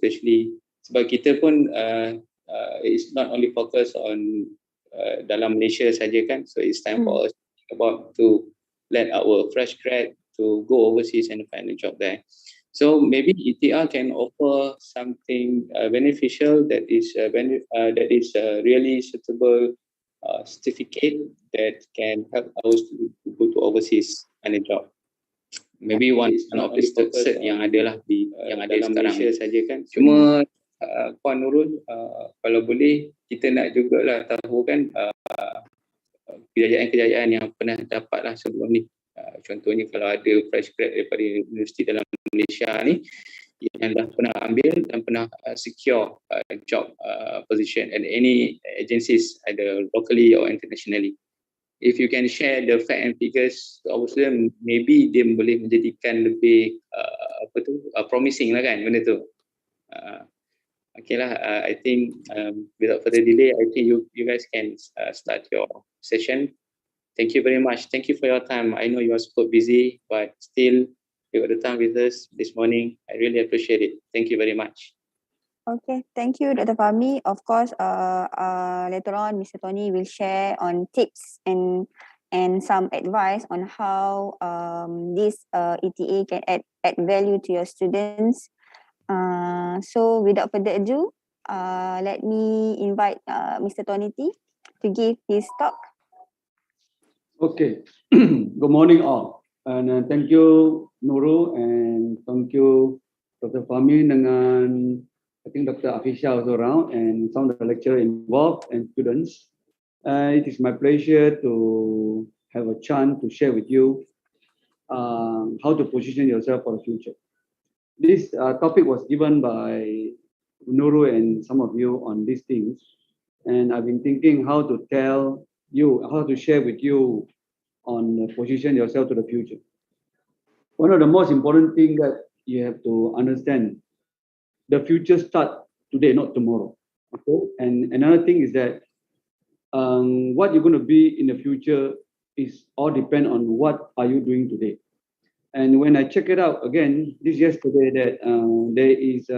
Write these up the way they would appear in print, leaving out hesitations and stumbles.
especially sebab kita pun it's not only focus on dalam Malaysia saja kan, so it's time for us to think about to let our fresh grad to go overseas and find a job there. So maybe ETR can offer something beneficial that is really suitable certificate that can help us to go to overseas and a job. Maybe one of the cert yang ada lah yang ada dalam Malaysia saja kan. Cuma Puan Nurul, kalau boleh kita nak jugalah tahu kan kejayaan-kejayaan yang pernah dapat lah sebelum ni. Contohnya kalau ada fresh grad daripada universiti dalam Malaysia ni yang dah pernah ambil dan pernah secure job position at any agencies either locally or internationally. If you can share the fact and figures to our student, maybe dia boleh menjadikan lebih promising lah kan benda tu. Okay lah, I think without further delay, I think you guys can start your session. Thank you very much. Thank you for your time. I know you are super busy, but still you got the time with us this morning. I really appreciate it. Thank you very much. Okay, thank you, Dr. Fahmi. Of course, later on, Mr. Tony will share on tips and some advice on how this ETA can add value to your students. So without further ado, let me invite Mr. Tony T to give his talk. Okay, good morning all, and thank you Nurul and thank you Dr. Fahmi dengan I think Dr. Afisha also around and some of the lecturer involved and students. It is my pleasure to have a chance to share with you how to position yourself for the future. This topic was given by Nurul and some of you on these things, and I've been thinking how to tell you, how to share with you on position yourself to the future. One of the most important things that you have to understand, the future starts today, not tomorrow. Okay? And another thing is that what you're going to be in the future is all depend on what are you doing today. And when I check it out again, this yesterday that there is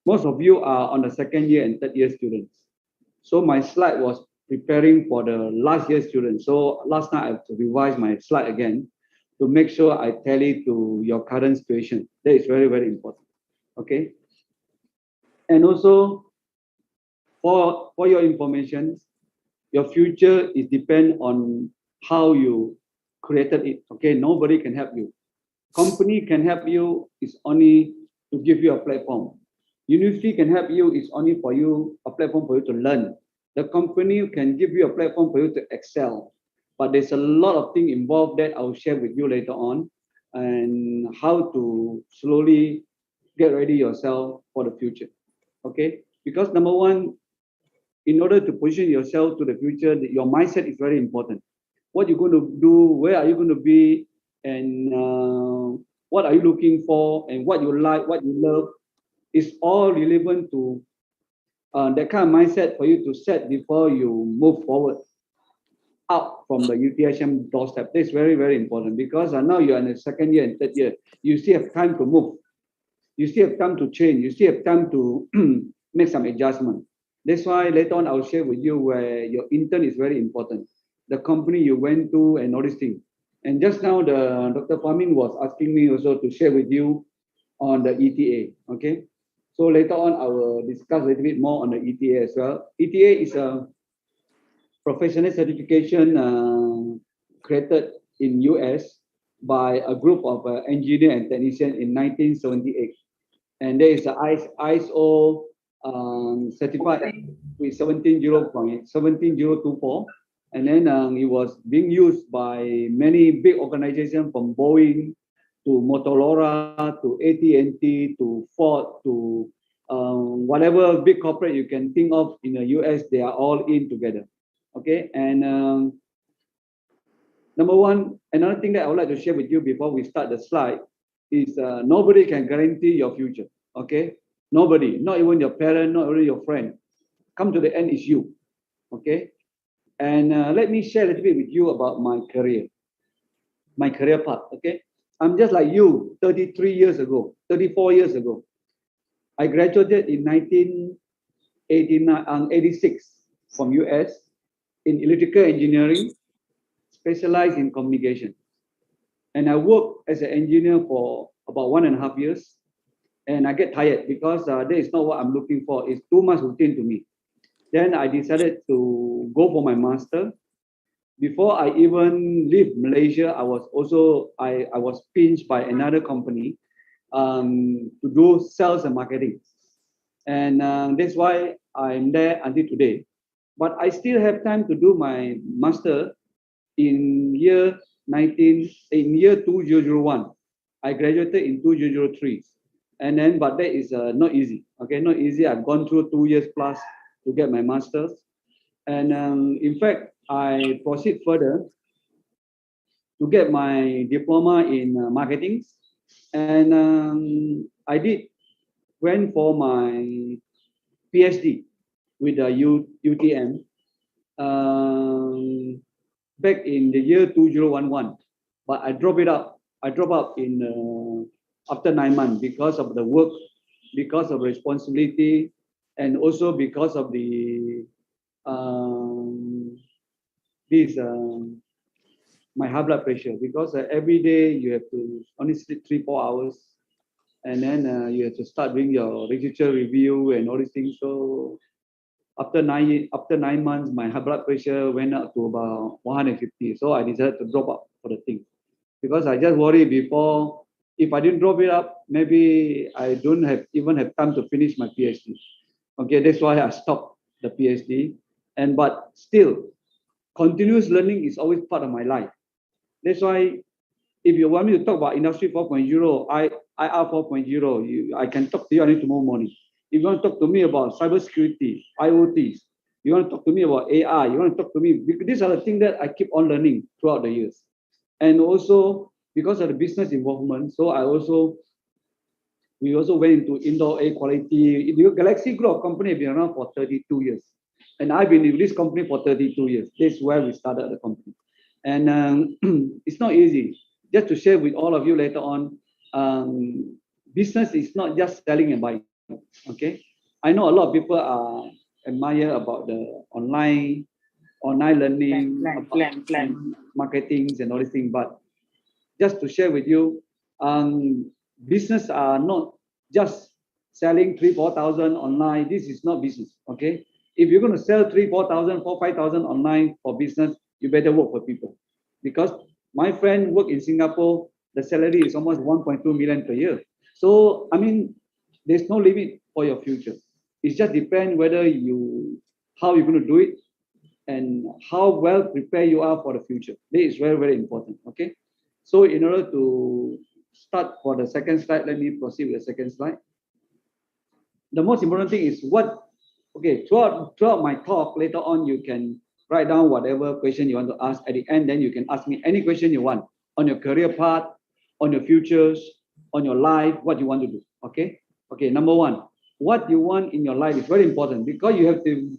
most of you are on the second year and third year students. So my slide was preparing for the last year students. So last night I have to revise my slide again to make sure I tally to your current situation. That is very, very important. Okay. And also for your information, your future is depend on how you created it. Okay, nobody can help you. Company can help you is only to give you a platform. University can help you is only for you a platform for you to learn. The company can give you a platform for you to excel. But there's a lot of things involved that I'll share with you later on and how to slowly get ready yourself for the future. Okay, because number one, in order to position yourself to the future, your mindset is very important. What you're going to do, where are you going to be, and what are you looking for, and what you like, what you love, is all relevant to that kind of mindset for you to set before you move forward out from the UTHM doorstep. This is very, very important because now you're in the second year and third year. You still have time to move. You still have time to change. You still have time to make some adjustment. That's why later on I'll share with you where your intern is very important. The company you went to and all these things. And just now Dr. Fahmi was asking me also to share with you on the ETA. Okay. So later on I will discuss a little bit more on the ETA as well. ETA is a professional certification created in US by a group of engineers and technicians in 1978. And there is a ISO certified with 17024. And then it was being used by many big organizations from Boeing to Motorola to AT&T to Ford to whatever big corporate you can think of in the US, they are all in together. Okay, and number one, another thing that I would like to share with you before we start the slide is nobody can guarantee your future. Okay, nobody, not even your parent, not even your friend. Come to the end is you. Okay, and let me share a little bit with you about my career path. Okay, I'm just like you, 33 years ago, 34 years ago. I graduated in 1986 from US in electrical engineering, specialized in communication. And I worked as an engineer for about 1.5 years. And I get tired because that is not what I'm looking for. It's too much routine to me. Then I decided to go for my master. Before I even leave Malaysia, I was pinched by another company to do sales and marketing. And that's why I'm there until today. But I still have time to do my master in year 2001. I graduated in 2003. And then, but that is not easy. Okay, not easy. I've gone through 2 years plus to get my master's. And in fact, I proceed further to get my diploma in marketing. And I went for my PhD with the UTHM back in the year 2011. But I dropped it out. I dropped out in after 9 months because of the work, because of responsibility, and also because of the my high blood pressure. Because every day you have to only sleep 3-4 hours, and then you have to start doing your literature review and all these things. So after 9 months, my high blood pressure went up to about 150. So I decided to drop out for the thing, because I just worry before, if I didn't drop it up, maybe I don't even have time to finish my PhD. Okay, that's why I stopped the PhD. But still, continuous learning is always part of my life. That's why if you want me to talk about Industry 4.0, IR 4.0, I can talk to you tomorrow morning. If you want to talk to me about cybersecurity, IoTs, you want to talk to me about AI, you want to talk to me, these are the things that I keep on learning throughout the years. And also, because of the business involvement, so we also went into indoor air quality. The Galaxy Group of company has been around for 32 years. And I've been in this company for 32 years. This is where we started the company. And it's not easy. Just to share with all of you later on, business is not just selling and buying. Okay, I know a lot of people admire about the online learning, marketing and all these things. But just to share with you, business are not just selling 3,000-4,000 online. This is not business. Okay, if you're going to sell 3,000-4,000, 4,000-5,000 online for business, you better work for people. Because my friend work in Singapore, the salary is almost 1.2 million per year. So I mean, there's no limit for your future. It just depends whether how you're going to do it and how well prepared you are for the future. That is very, very important. Okay. So in order to start for the second slide, let me proceed with the second slide. The most important thing is throughout my talk, later on, you can write down whatever question you want to ask. At the end, then you can ask me any question you want on your career path, on your futures, on your life, what you want to do. Okay. Okay. Number one, what you want in your life is very important, because you have to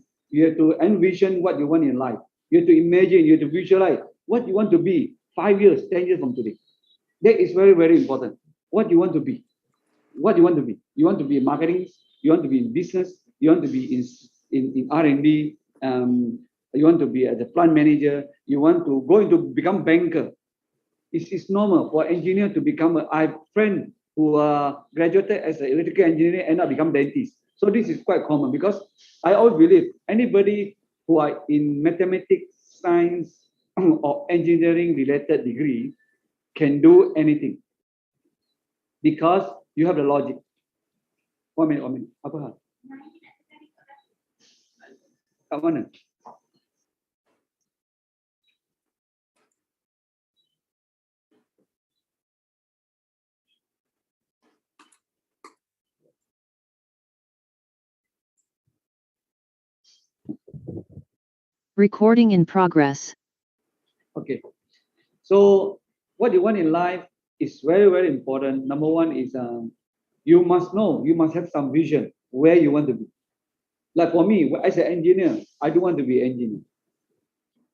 envision what you want in life. You have to imagine, you have to visualize what you want to be 5 years, 10 years from today. That is very, very important. What you want to be. What you want to be. You want to be in marketing. You want to be in business. You want to be in R&D. You want to be as a plant manager. You want to go into become banker. It's normal for engineer to become I have friend who graduated as an electrical engineer and now become dentist. So this is quite common, because I always believe anybody who are in mathematics, science, or engineering related degree can do anything, because you have the logic. One minute. Apa hal? Kat mana? Recording in progress. Okay. So what you want in life is very, very important. Number one is you must know, you must have some vision where you want to be. Like for me, as an engineer, I don't want to be an engineer.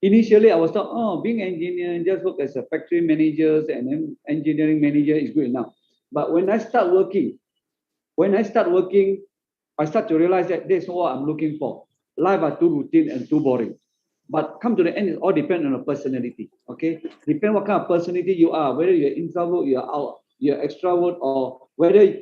Initially, I was thought, oh, being an engineer, just work as a factory manager and then engineering manager is good enough. But when I start working, I start to realize that this is what I'm looking for. Life are too routine and too boring. But come to the end, it all depends on the personality. Okay, depend what kind of personality you are. Whether you're introvert, you're extrovert, or whether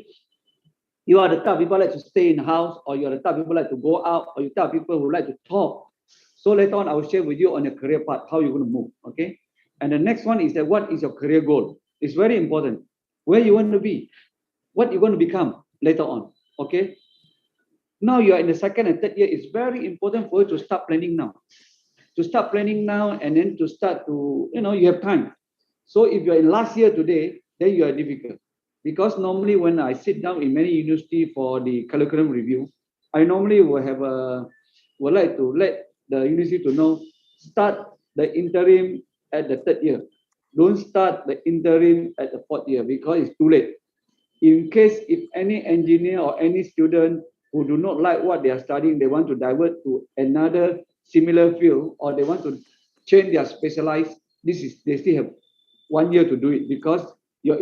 you are the type of people like to stay in the house, or you're the type of people like to go out, or you're the type of people who like to talk. So later on, I will share with you on your career path, how you're going to move. Okay. And the next one is that what is your career goal? It's very important. Where you want to be, what you're going to become later on. Okay. Now you are in the second and third year. It's very important for you to start planning now. To start planning now, and then to start to, you have time. So if you're in last year today, then you are difficult. Because normally when I sit down in many university for the curriculum review, I normally would like to let the university to know, start the interim at the third year. Don't start the interim at the fourth year because it's too late. In case if any engineer or any student who do not like what they are studying, they want to divert to another similar field, or they want to change their specialized, they still have 1 year to do it, because your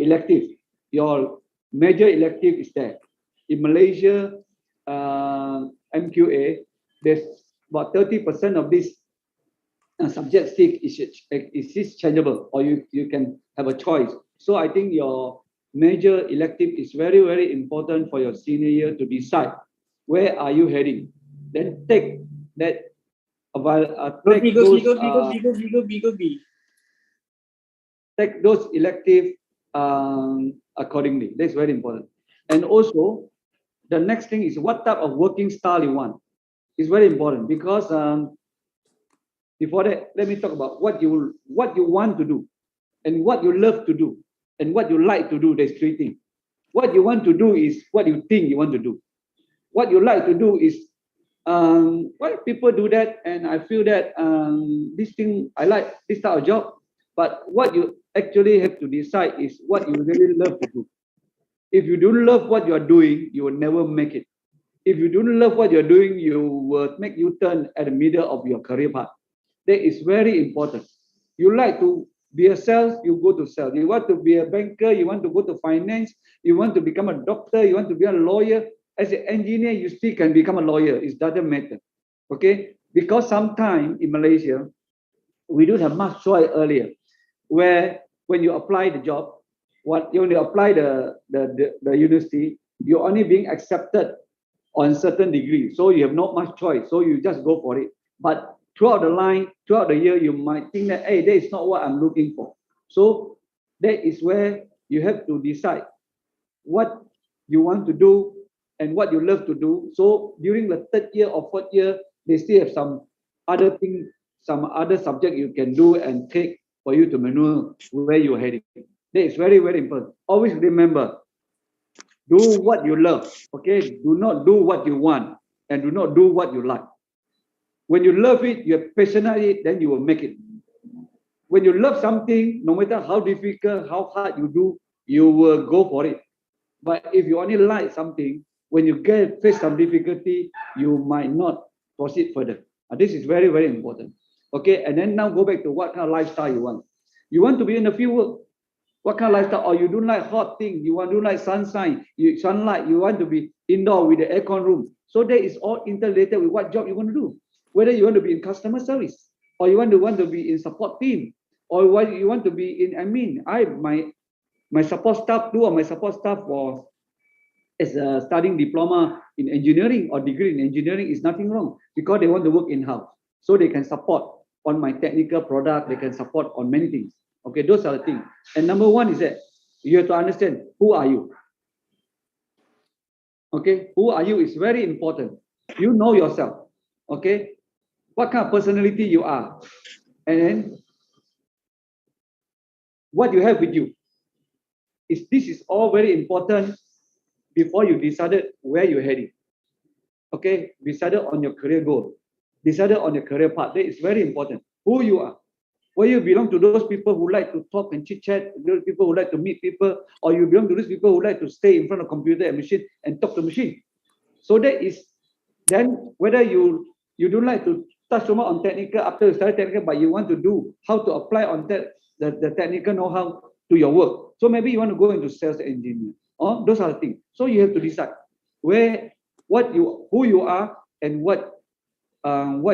major elective is there. In Malaysia, MQA, there's about 30% of this subject stick is changeable, or you can have a choice. So I think your major elective is very, very important for your senior year to decide where are you heading. Then take that take those elective accordingly. That's very important. And also, the next thing is what type of working style you want. It's very important, because before that, let me talk about what you want to do, and what you love to do, and what you like to do. There's three things. What you want to do is what you think you want to do. What you like to do is why people do that, and I feel that this thing, I like this type of job. But what you actually have to decide is what you really love to do. If you don't love what you are doing, you will never make it. If you don't love what you're doing, you will make you turn at the middle of your career path. That is very important. You like to be a sales, you go to sales. You want to be a banker, you want to go to finance, you want to become a doctor, you want to be a lawyer. As an engineer, you still can become a lawyer. It doesn't matter. Okay? Because sometimes in Malaysia, we don't have much choice earlier, where when you apply the job, when you apply the university, you're only being accepted on certain degree. So you have not much choice. So you just go for it. But throughout the year, you might think that, hey, that is not what I'm looking for. So that is where you have to decide what you want to do and what you love to do. So during the third year or fourth year, they still have some other thing, some other subject you can do and take for you to maneuver where you're heading. That is very, very important. Always remember, do what you love, okay? Do not do what you want, and do not do what you like. When you love it, you're passionate it, then you will make it. When you love something, no matter how difficult, how hard you do, you will go for it. But if you only like something, when you face some difficulty, you might not proceed further. This is very, very important. Okay, and then now go back to what kind of lifestyle you want. You want to be in the field work. What kind of lifestyle? Or you don't like hot thing, you don't like sunlight, you want to be indoor with the aircon room. So that is all interrelated with what job you want to do. Whether you want to be in customer service, or you want to be in support team, or what you want to be in my support staff, two of my support staff was studying diploma in engineering or degree in engineering. Is nothing wrong, because they want to work in-house. So they can support on my technical product, they can support on many things. Okay, those are the things. And number one is that you have to understand, who are you? Okay, who are you is very important. You know yourself. Okay, what kind of personality you are, and then what you have with you. This is all very important before you decided where you're heading. Okay, decided on your career goal, decided on your career path. That is very important. Who you are. Whether you belong to those people who like to talk and chit chat, those people who like to meet people, or you belong to those people who like to stay in front of computer and machine and talk to machine. So that is then whether you don't like to touch so much on technical after you study technical, but you want to do how to apply on that the technical know-how to your work. So maybe you want to go into sales engineer. Or those are the things. So you have to decide who you are and what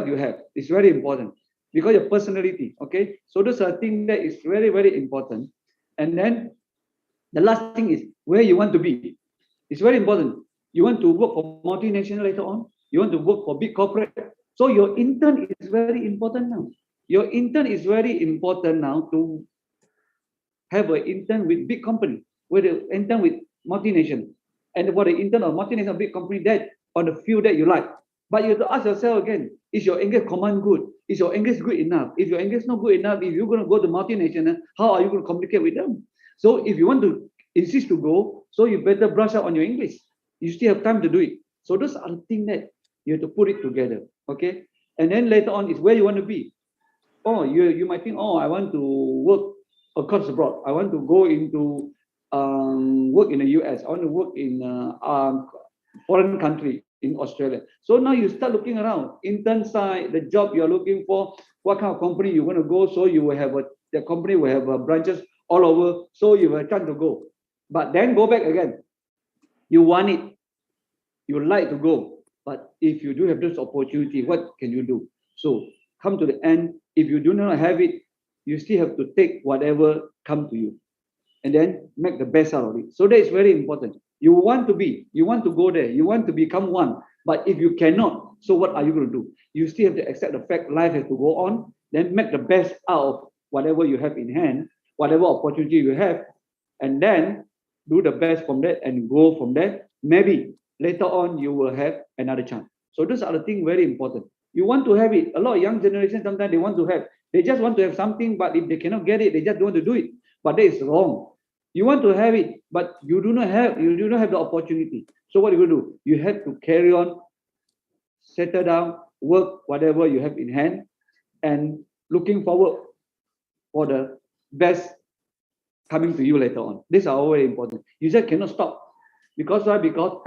you have. It's very important because your personality. Okay, so those are things that is very, very important. And then the last thing is where you want to be. It's very important. You want to work for multinational later on. You want to work for big corporate. So your intern is very important now. Your intern is very important now to have an intern with big company, with an intern with multinational. And for the intern or multinational big company that on the field that you like. But you have to ask yourself again, is your English command good? Is your English good enough? If your English not good enough, if you're going to go to multinational, how are you going to communicate with them? So if you want to insist to go, so you better brush up on your English. You still have time to do it. So those are the things that you have to put it together. Okay. And then later on is where you want to be. Oh, you might think, oh, I want to work across abroad. I want to go into work in the US. I want to work in foreign country in Australia. So now you start looking around, intern side, the job you're looking for, what kind of company you want to go. So you will have the company will have branches all over. So you have time to go. But then go back again. You want it. You like to go. But if you do have this opportunity, what can you do? So come to the end. If you do not have it, you still have to take whatever come to you and then make the best out of it. So that is very important. You want to go there, you want to become one. But if you cannot, so what are you going to do? You still have to accept the fact life has to go on, then make the best out of whatever you have in hand, whatever opportunity you have, and then do the best from that and go from that. Maybe later on you will have another chance. So those are the things very important. You want to have it. A lot of young generation sometimes they want to have. They just want to have something, but if they cannot get it, they just don't want to do it. But that is wrong. You want to have it, but you do not have the opportunity. So what you do? You have to carry on, settle down, work whatever you have in hand, and looking forward for the best coming to you later on. These are all very important. You just cannot stop. Because why? Because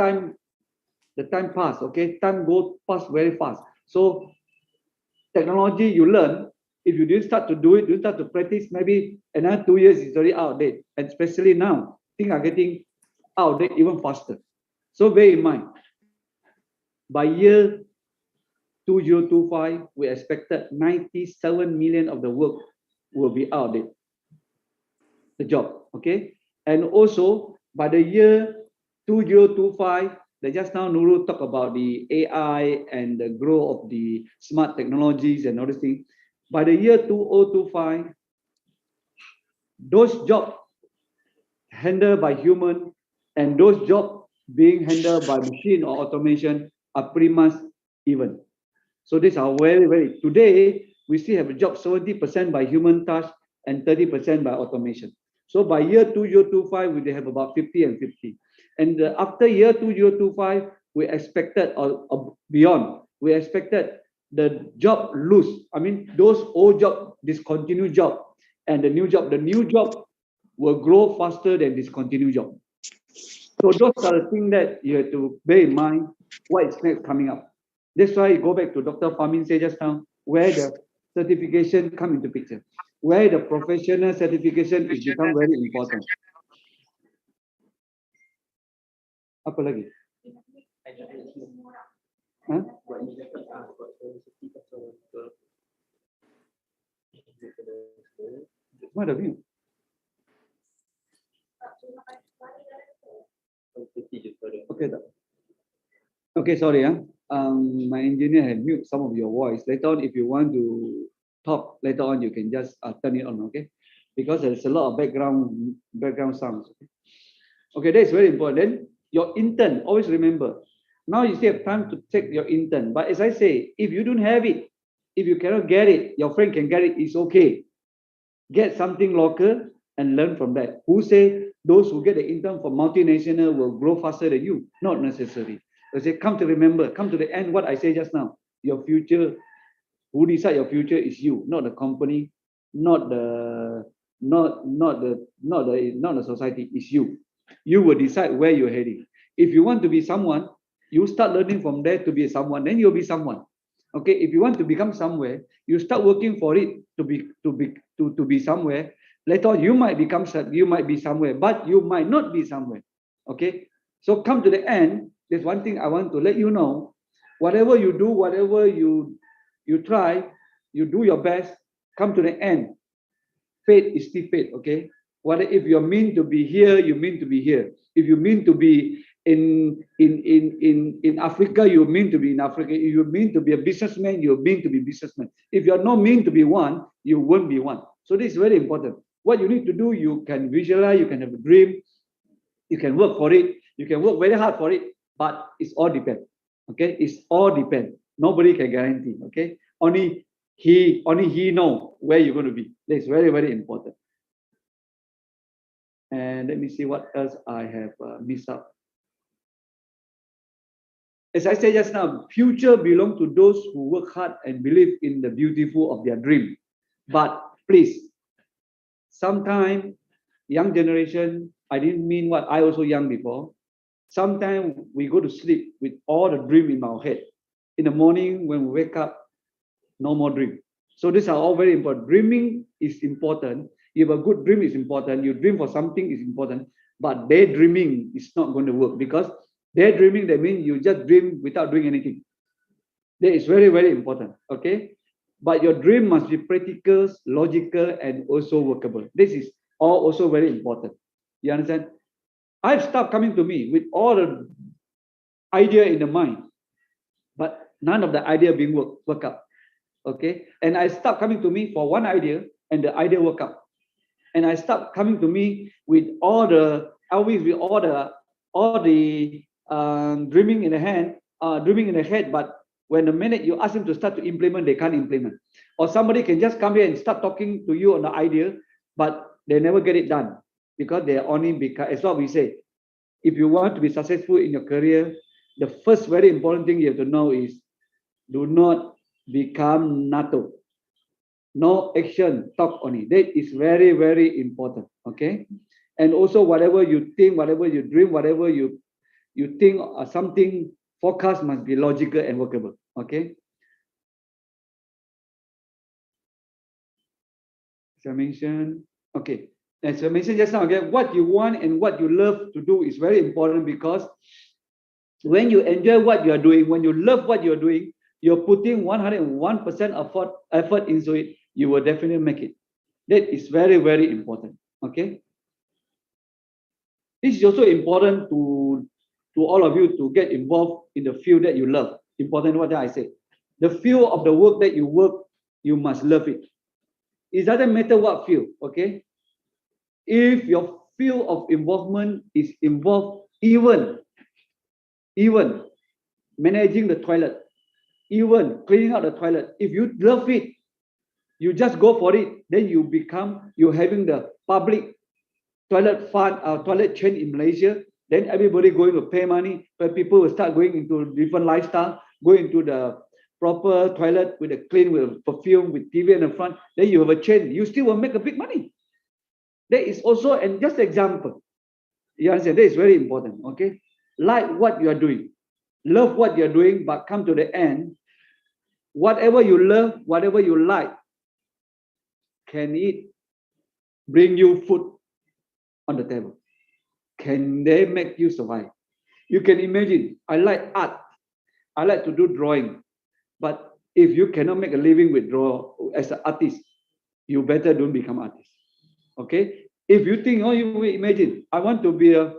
the time pass, okay? Time goes past very fast. So technology you learn, if you didn't start to do it, you start to practice, maybe another 2 years is already out of date. And especially now, things are getting out of date even faster. So bear in mind, by year 2025, we expected 97 million of the work will be out of date. The job, okay? And also, by the year 2025, just now Nurul talked about the AI and the growth of the smart technologies and all these things. By the year 2025, those jobs handled by human and those jobs being handled by machine or automation are pretty much even. So these are very, very, today, we still have a job 70% by human touch and 30% by automation. So by year 2025, we have about 50 and 50. And after year 2025, we expected, or beyond, we expected the job lose. I mean, those old job, discontinued job, and the new job will grow faster than discontinued job. So those are the things that you have to bear in mind what is next coming up. That's why you go back to Dr. Famin said just now, where the certification come into picture, where the professional certification is become very important. Apa lagi? Huh? What have you? Okay. Okay, sorry. My engineer had mute some of your voice. Later on, if you want to talk, later on you can just turn it on, okay? Because there's a lot of background sounds. Okay, that's very important. Your intern, always remember. Now you still have time to take your intern. But as I say, if you don't have it, if you cannot get it, your friend can get it, it's okay. Get something local and learn from that. Who say those who get the intern from multinational will grow faster than you? Not necessary. I say, come to remember, come to the end, what I say just now. Your future, who decide your future is you, not the company, not the society, it's you. You will decide where you're heading. If you want to be someone, you start learning from there to be someone, then you'll be someone. Okay, if you want to become somewhere, you start working for it to be somewhere. Later on, you might be somewhere, but you might not be somewhere. Okay, so come to the end. There's one thing I want to let you know. Whatever you do, whatever you try, you do your best. Come to the end. Fate is still fate. Okay, what if you're meant to be here, you mean to be here. If you mean to be in Africa, you mean to be in Africa. If you mean to be a businessman, you mean to be businessman. If you're not mean to be one, you won't be one. So this is very important. What you need to do, you can visualize, you can have a dream, you can work for it, you can work very hard for it, but it's all depend. Okay, it's all depend. Nobody can guarantee. Okay, only he know where you're going to be. That's very, very important. And let me see what else I have missed out. As I said just now, future belongs to those who work hard and believe in the beautiful of their dream. But please, sometimes young generation, I didn't mean what I also young before. Sometimes we go to sleep with all the dream in our head. In the morning when we wake up, no more dream. So these are all very important. Dreaming is important. You have a good dream is important. You dream for something is important. But daydreaming is not going to work, because daydreaming, that means you just dream without doing anything. That is very, very important. Okay. But your dream must be practical, logical, and also workable. This is all also very important. You understand? I've stopped coming to me with all the idea in the mind, but none of the idea being work out. Okay. And I stopped coming to me for one idea, and the idea work out. And I stopped coming to me with all the dreaming in the hand, dreaming in the head, but when the minute you ask them to start to implement, they can't implement. Or somebody can just come here and start talking to you on the idea, but they never get it done, because they only become, as what we say, if you want to be successful in your career, the first very important thing you have to know is, do not become NATO. No action, talk only. That is very, very important. Okay. And also, whatever you think, whatever you dream, whatever you think something, forecast must be logical and workable. Okay. As I mentioned, okay. As I mentioned just now, again, what you want and what you love to do is very important, because when you enjoy what you are doing, when you love what you're doing, you're putting 101% effort into it, you will definitely make it. That is very, very important. Okay. This is also important to all of you to get involved in the field that you love. Important what I say. The field of the work that you work, you must love it. It doesn't matter what field. Okay. If your field of involvement is involved, even managing the toilet, even cleaning out the toilet, if you love it, you just go for it, then you're having the public toilet fund, toilet chain in Malaysia. Then everybody going to pay money, but people will start going into different lifestyle, go into the proper toilet with a clean, with perfume, with TV in the front. Then you have a chain. You still will make a big money. That is also, and just an example. You understand? That is very important. Okay, like what you are doing, love what you are doing, but come to the end, whatever you love, whatever you like, can it bring you food on the table? Can they make you survive? You can imagine, I like art. I like to do drawing. But if you cannot make a living with draw as an artist, you better don't become artist. Okay? If you think, oh, you imagine, I want to be a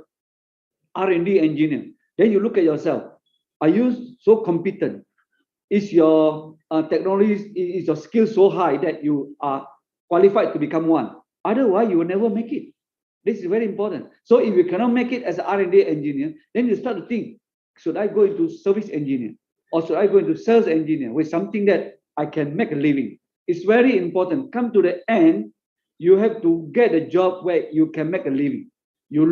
R&D engineer. Then you look at yourself. Are you so competent? Is your technology, is your skill so high that you are qualified to become one? Otherwise, you will never make it. This is very important. So if you cannot make it as an R&D engineer, then you start to think, should I go into service engineer? Or should I go into sales engineer with something that I can make a living? It's very important. Come to the end, you have to get a job where you can make a living. You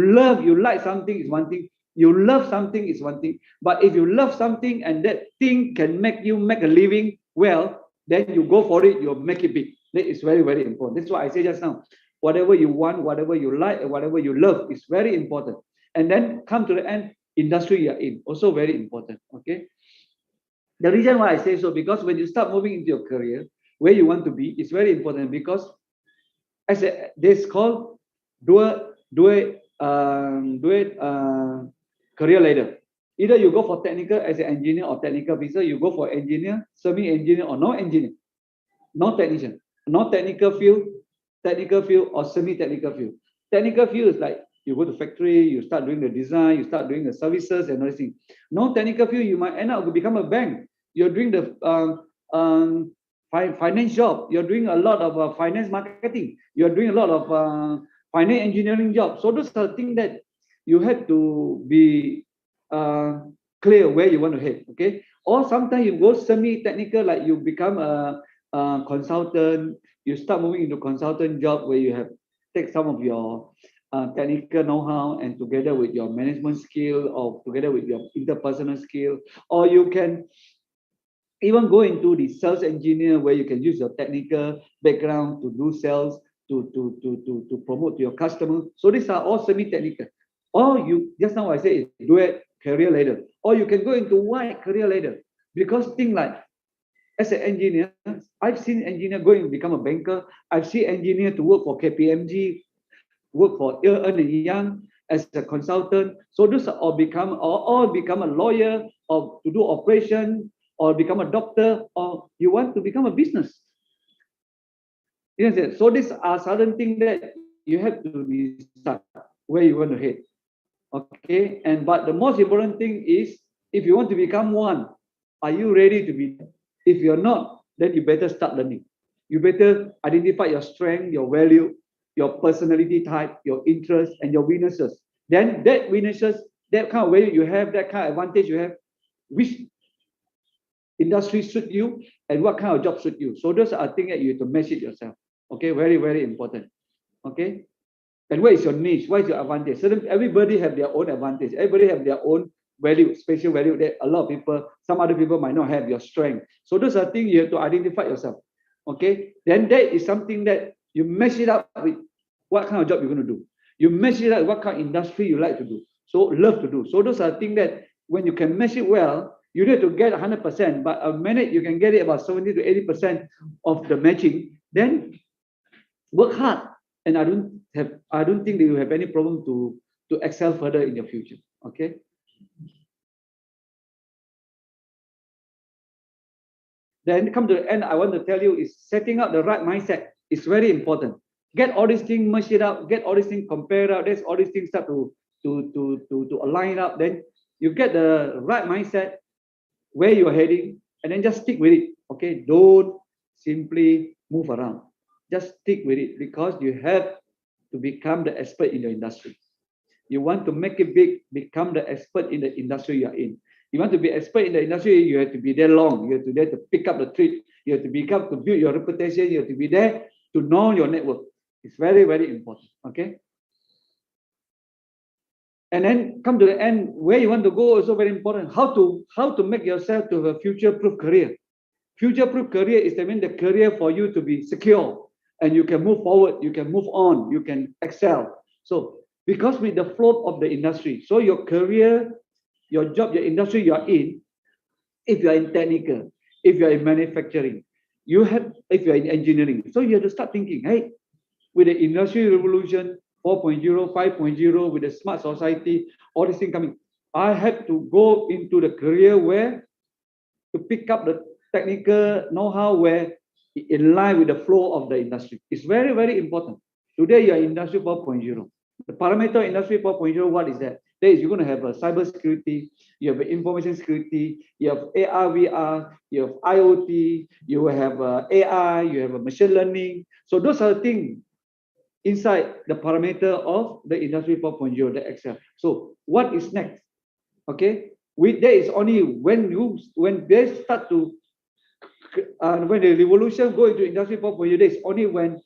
like something is one thing. You love something is one thing. But if you love something and that thing can make you make a living, well, then you go for it, you'll make it big. That is very, very important. That's why I say just now, whatever you want, whatever you like, and whatever you love is very important. And then come to the end, industry you're in, also very important. Okay. The reason why I say so, because when you start moving into your career, where you want to be, it's very important because this called career ladder. Either you go for technical as an engineer or technical officer, you go for engineer, semi-engineer or no engineer, no technician, no technical field or semi-technical field. Technical field is like you go to factory, you start doing the design, you start doing the services and everything. No technical field, you might end up to become a bank. You're doing the finance job. You're doing a lot of finance marketing. You're doing a lot of finance engineering job. So those are things that you have to be clear where you want to head. Okay. Or sometimes you go semi-technical, like you become a consultant. You start moving into consultant job where you have take some of your technical know-how and together with your management skill or together with your interpersonal skill, or you can even go into the sales engineer where you can use your technical background to do sales, to promote to your customer. So these are all semi-technical. Or you, just now I say, do it career ladder. Or you can go into wide career ladder. Because things like, as an engineer, I've seen engineer go and become a banker. I've seen engineer to work for KPMG, work for Ernst & Young as a consultant. So those are all become a lawyer or to do operation or become a doctor or you want to become a business. Yes, so these are certain things that you have to decide where you want to head. Okay, but the most important thing is if you want to become one, are you ready to be? If you're not, then you better start learning. You better identify your strength, your value, your personality type, your interests, and your weaknesses. Then that weaknesses, that kind of value you have, that kind of advantage you have, which industry suit you and what kind of job suit you. So those are things that you have to match it yourself. Okay, very, very important. Okay. And what is your niche? What is your advantage? So everybody have their own advantage. Everybody have their own value, special value that a lot of people, some other people might not have your strength. So those are things you have to identify yourself. Okay. Then that is something that you match it up with what kind of job you're going to do. You match it up with what kind of industry you like to do. So love to do. So those are things that when you can match it well, you need to get 100%, but a minute you can get it about 70 to 80% of the matching, then work hard. And I don't think that you have any problem to excel further in your future. Okay. Then come to the end, I want to tell you is setting up the right mindset is very important. Get all these things, merge it up, get all these things compared out, there's all these things start to align up. Then you get the right mindset where you're heading, and then just stick with it. Okay, don't simply move around. Just stick with it because you have to become the expert in your industry. You want to make it big, become the expert in the industry you are in. You want to be expert in the industry, you have to be there long. You have to be there to pick up the trick. You have to build your reputation. You have to be there to know your network. It's very, very important. Okay. And then come to the end, where you want to go also very important. How to make yourself to have a future-proof career. Future-proof career is the career for you to be secure and you can move forward, you can move on, you can excel. So because with the flow of the industry, so your career, your job, your industry you are in, if you are in technical, if you are in manufacturing, if you are in engineering, so you have to start thinking, hey, with the industry revolution, 4.0, 5.0, with the smart society, all these things coming, I have to go into the career where to pick up the technical know-how where in line with the flow of the industry. It's very, very important. Today, you are industry 4.0. The parameter industry 4.0, what is that? There is you're going to have a cyber security, you have information security, you have AR, VR, you have IoT, you have AI, you have a machine learning. So those are the things inside the parameter of the industry 4.0, the Excel. So what is next? Okay, there is only when they start to when the revolution go into industry 4.0, there is only when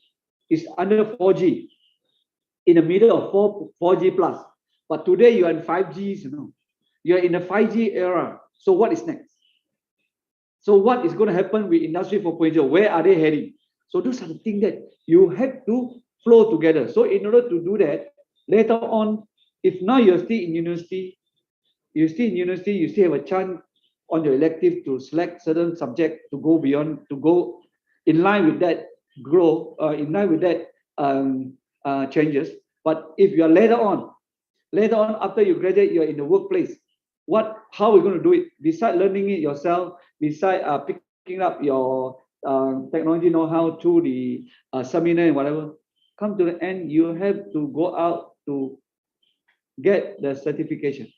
it's under 4G, in the middle of 4G plus. But today you are in 5G, you're in the 5G era. So what is next? So what is going to happen with industry 4.0? Where are they heading? So those are the things that you have to flow together. So in order to do that, later on, if now you're still in university, you still have a chance on your elective to select certain subject to go beyond, to go in line with that growth, in line with that changes. But if you are later on after you graduate, you are in the workplace. How are we going to do it? Besides learning it yourself, besides picking up your technology know-how through the seminar and whatever, come to the end, you have to go out to get the certification.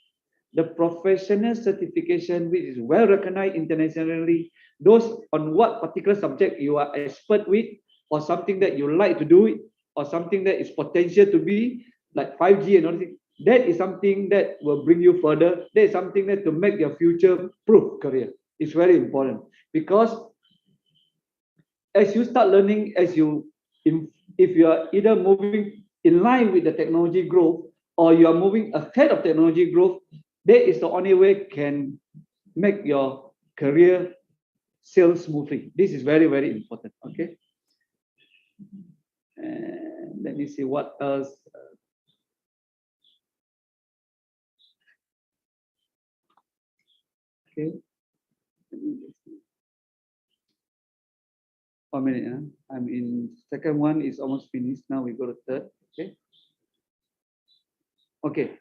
The professional certification, which is well recognized internationally, those on what particular subject you are expert with, or something that you like to do it, or something that is potential to be, like 5G and everything. That is something that will bring you further. That is something that to make your future-proof career. It's very important, because as you start learning, if you are either moving in line with the technology growth, or you are moving ahead of technology growth, that is the only way can make your career sail smoothly. This is very, very important. Okay. And let me see what else. Okay. 1 minute. I'm in second one is almost finished. Now we go to third. Okay. Okay.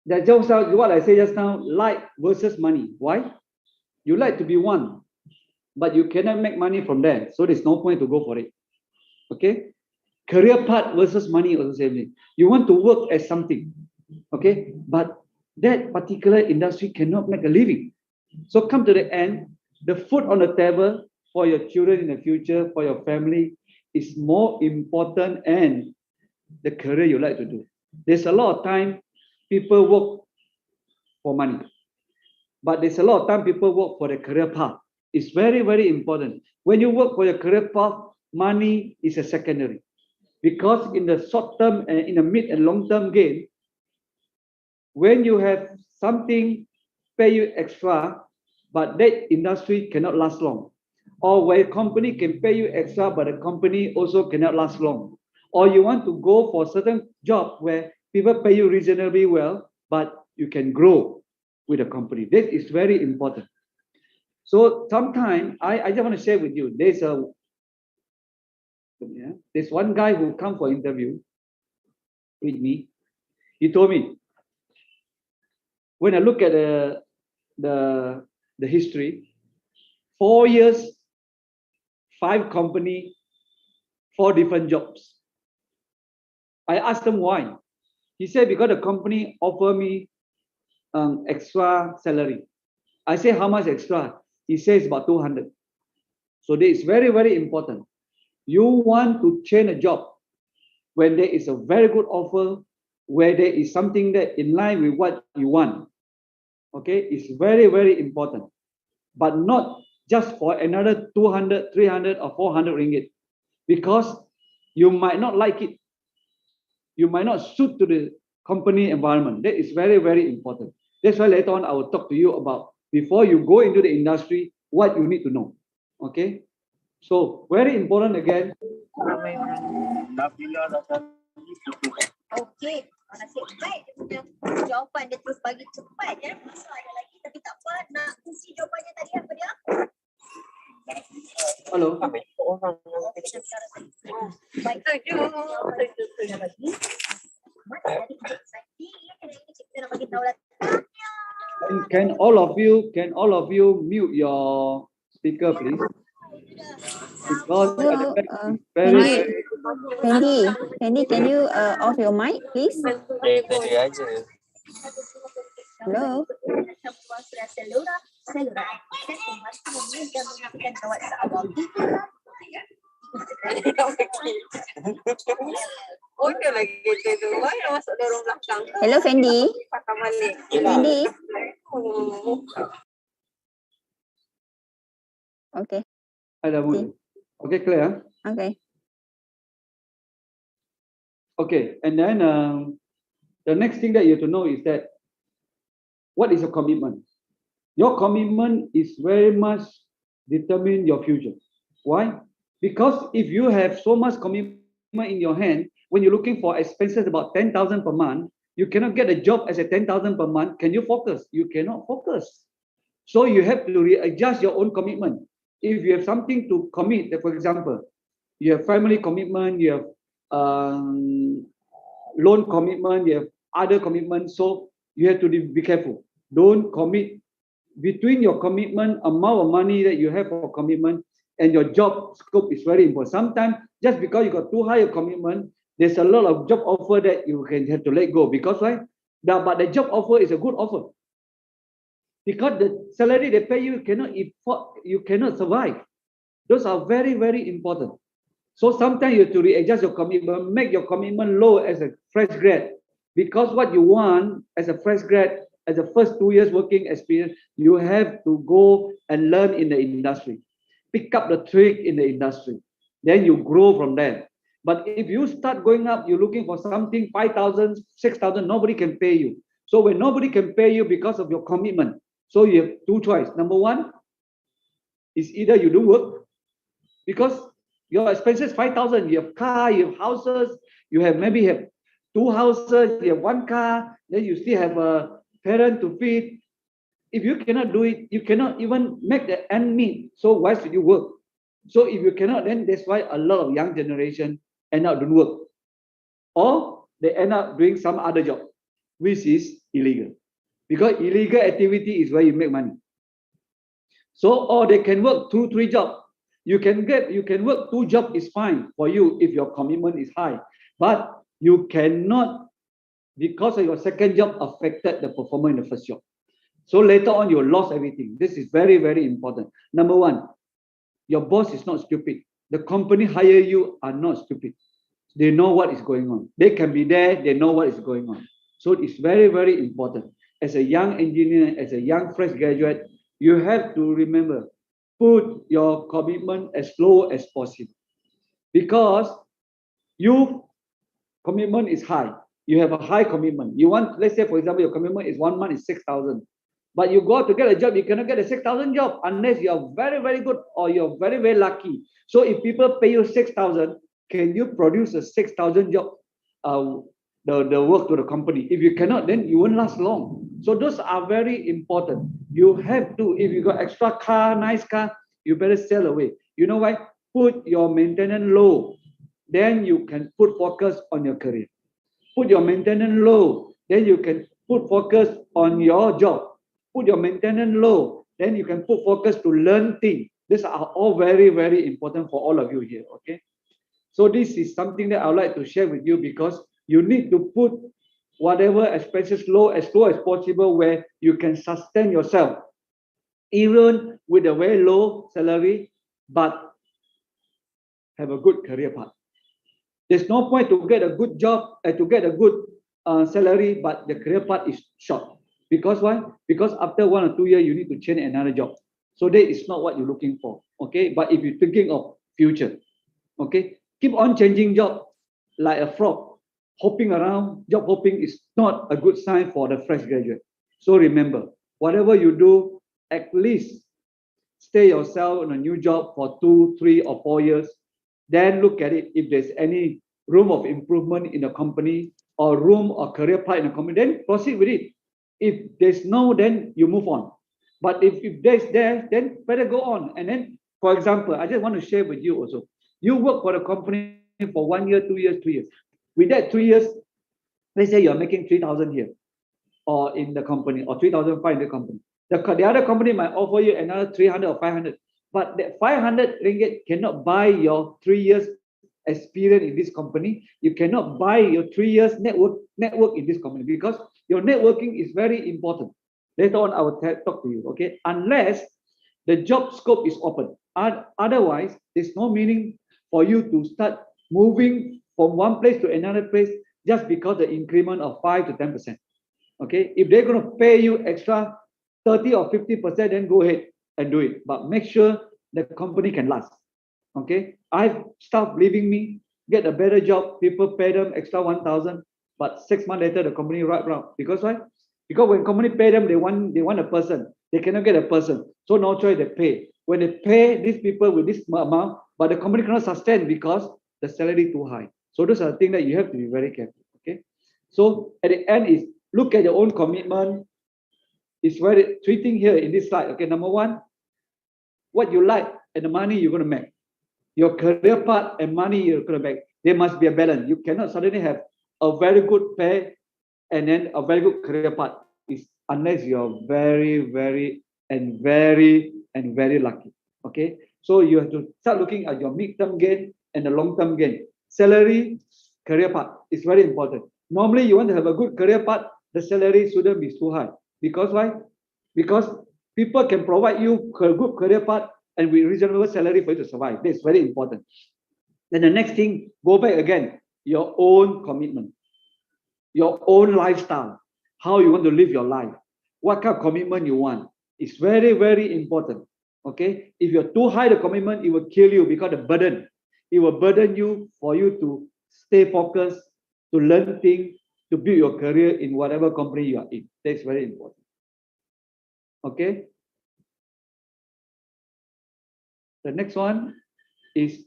That jumps out what I say just now, like versus money. Why? You like to be one, but you cannot make money from there. So there's no point to go for it. Okay? Career path versus money also same thing. You want to work as something. Okay? But that particular industry cannot make a living. So come to the end, the food on the table for your children in the future, for your family, is more important and the career you like to do. There's a lot of time people work for money, but there's a lot of time people work for the career path. It's very, very important. When you work for your career path, money is a secondary, because in the short term and in the mid and long term gain, when you have something pay you extra, but that industry cannot last long, or where a company can pay you extra, but the company also cannot last long, or you want to go for a certain job where people pay you reasonably well, but you can grow with a company. This is very important. So sometimes I just want to share with you, there's one guy who come for interview with me. He told me, when I look at the history, 4 years, 5 company, 4 different jobs. I asked him why. He said, because the company offer me extra salary. I say, how much extra? He says about 200. So this is very, very important. You want to change a job when there is a very good offer, where there is something that in line with what you want. Okay, it's very, very important. But not just for another 200, 300 or 400 ringgit. Because you might not like it. You might not suit to the company environment. That is very, very important. That's why later on I will talk to you about, before you go into the industry, what you need to know. Okay? So very important again. Okay, nasib baik dia punya jawapan dia terus bagi cepat ya. Masa ada lagi tapi tak apa, nak kongsi jawapannya tadi apa dia? Halo. Baik, Can all of you mute your speaker, please? Because very Fendi, can you off your mic, please? Tadi aja. Hello. Oh, dia lagi kerja tu. Why masuk dorong belakang? Hello, Fendi. Pakai balik. Fendi. Okay. Okay, clear? Okay. Okay, and then the next thing that you have to know is that, what is your commitment? Your commitment is very much determine your future. Why? Because if you have so much commitment in your hand, when you're looking for expenses about 10,000 per month, You cannot get a job as a 10,000 per month. Can you focus? You cannot focus. So you have to readjust your own commitment. If you have something to commit, for example, you have family commitment, you have loan commitment, you have other commitments. So you have to be careful. Don't commit between your commitment, amount of money that you have for commitment, and your job scope is very important. Sometimes just because you got too high a commitment, there's a lot of job offer that you can have to let go. Because why? But the job offer is a good offer. Because the salary they pay you cannot afford, you cannot survive. Those are very, very important. So sometimes you have to readjust your commitment, make your commitment low as a fresh grad. Because what you want as a fresh grad, as the first 2 years working experience, you have to go and learn in the industry. Pick up the trick in the industry. Then you grow from there. But if you start going up, you're looking for something 5,000, 6,000, nobody can pay you. So when nobody can pay you because of your commitment, so you have two choices. Number one is either you do work, because your expenses 5,000, you have car, you have houses, you have maybe have 2 houses, you have 1 car, then you still have a parent to feed. If you cannot do it, you cannot even make the end meet. So why should you work? So if you cannot, then that's why a lot of young generation end up doing work, or they end up doing some other job, which is illegal. Because illegal activity is where you make money. So, or they can work 2, 3 jobs. You can work 2 jobs is fine for you if your commitment is high, but you cannot, because of your second job, affected the performance in the first job. So later on you lost everything. This is very, very important. Number one, your boss is not stupid. The company hire you are not stupid. They know what is going on. They can be there. They know what is going on. So it's very, very important. As a young engineer, as a young fresh graduate, you have to remember, put your commitment as low as possible. Because your commitment is high. You have a high commitment. You want, let's say, for example, your commitment is 1 month is 6,000. But you go to get a job, you cannot get a 6,000 job unless you are very, very good or you're very, very lucky. So if people pay you 6,000, can you produce a 6,000 job, the work to the company? If you cannot, then you won't last long. So those are very important. You have to, if you got extra car, nice car, you better sell away. You know why? Put your maintenance low. Then you can put focus on your career. Put your maintenance low. Then you can put focus on your job. Put your maintenance low. Then you can put focus to learn things. These are all very, very important for all of you here. Okay. So this is something that I would like to share with you, because you need to put whatever expenses low as possible, where you can sustain yourself, even with a very low salary, but have a good career path. There's no point to get a good job, to get a good salary, but the career path is short. Because why? Because after 1 or 2 years, you need to change another job. So that is not what you're looking for. Okay. But if you're thinking of future, okay, keep on changing job like a frog, hopping around. Job hopping is not a good sign for the fresh graduate. So remember, whatever you do, at least stay yourself in a new job for 2, 3, or 4 years. Then look at it. If there's any room of improvement in the company, or room or career path in the company, then proceed with it. If there's no, then you move on. But if there's there, then better go on. And then, for example, I just want to share with you also. You work for the company for 1 year, 2 years, 3 years. With that 3 years, let's say you're making 3,000 here, or in the company, or 3,500 in the company. The other company might offer you another 300 or 500. But that 500 ringgit cannot buy your 3 years experience in this company. You cannot buy your 3 years network in this company, because your networking is very important. Later on, I will talk to you, okay? Unless the job scope is open. Otherwise, there's no meaning for you to start moving from one place to another place just because the increment of 5 to 10%. Okay? If they're going to pay you extra 30 or 50%, then go ahead and do it. But make sure the company can last. Okay? I've staff leaving me, get a better job, people pay them extra 1,000, but 6 months later, the company right round. Because why? Because when company pay them, they want a person. They cannot get a person. So no choice, they pay. When they pay these people with this amount, but the company cannot sustain because the salary too high. So those are the things that you have to be very careful. Okay. So at the end is look at your own commitment. It's very three things here in this slide. Okay, number one, what you like and the money you're going to make. Your career path and money you're going to make. There must be a balance. You cannot suddenly have a very good pay and then a very good career path. It's unless you're very lucky. Okay, so you have to start looking at your mid-term gain and the long-term gain. Salary, career path is very important. Normally, you want to have a good career path, the salary shouldn't be too high. Because why? Because people can provide you a good career path and with reasonable salary for you to survive. That's very important. Then the next thing, go back again, your own commitment, your own lifestyle, how you want to live your life, what kind of commitment you want. It's very important. Okay, if you're too high the commitment, it will kill you because the burden. It will burden you for you to stay focused, to learn things, to build your career in whatever company you are in. That's very important. Okay. The next one is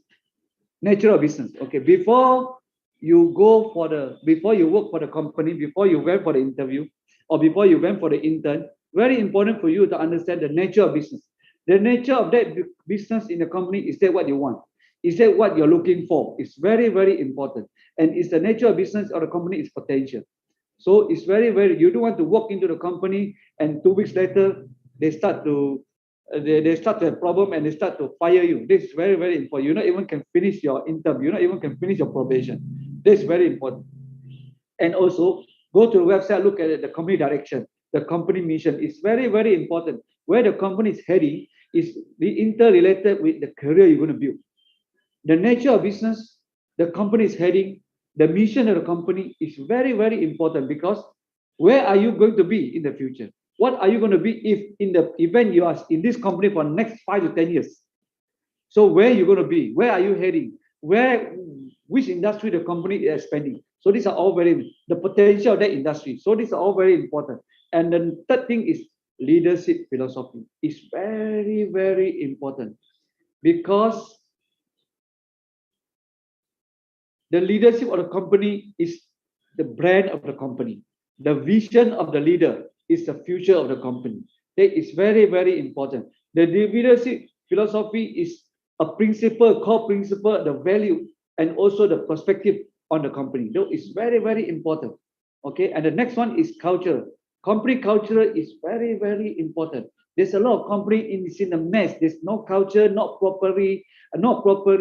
nature of business. Okay, before you work for the company, before you went for the interview, or before you went for the intern, very important for you to understand the nature of business. The nature of that business in the company, is that what you want? Is that what you're looking for? It's very important. And is the nature of business or the company is potential. So it's very, you don't want to walk into the company and 2 weeks later, they start to have problem and they start to fire you. This is very important. You not even can finish your intern. You not even can finish your probation. This is very important. And also go to the website, look at the company direction, the company mission. It's very important. Where the company is heading is interrelated with the career you're going to build. The nature of business, the company is heading, the mission of the company is very important, because where are you going to be in the future? What are you going to be if in the event you are in this company for the next 5 to 10 years? So where are you going to be? Where are you heading? Which industry the company is expanding? So these are all the potential of that industry. So these are all very important. And the third thing is leadership philosophy. It's very important, because the leadership of the company is the brand of the company. The vision of the leader is the future of the company. That is very important. The leadership philosophy is a principle, core principle, the value, and also the perspective on the company. That is very important. Okay, and the next one is culture. Company culture is very important. There's a lot of company in a mess. There's no culture, not properly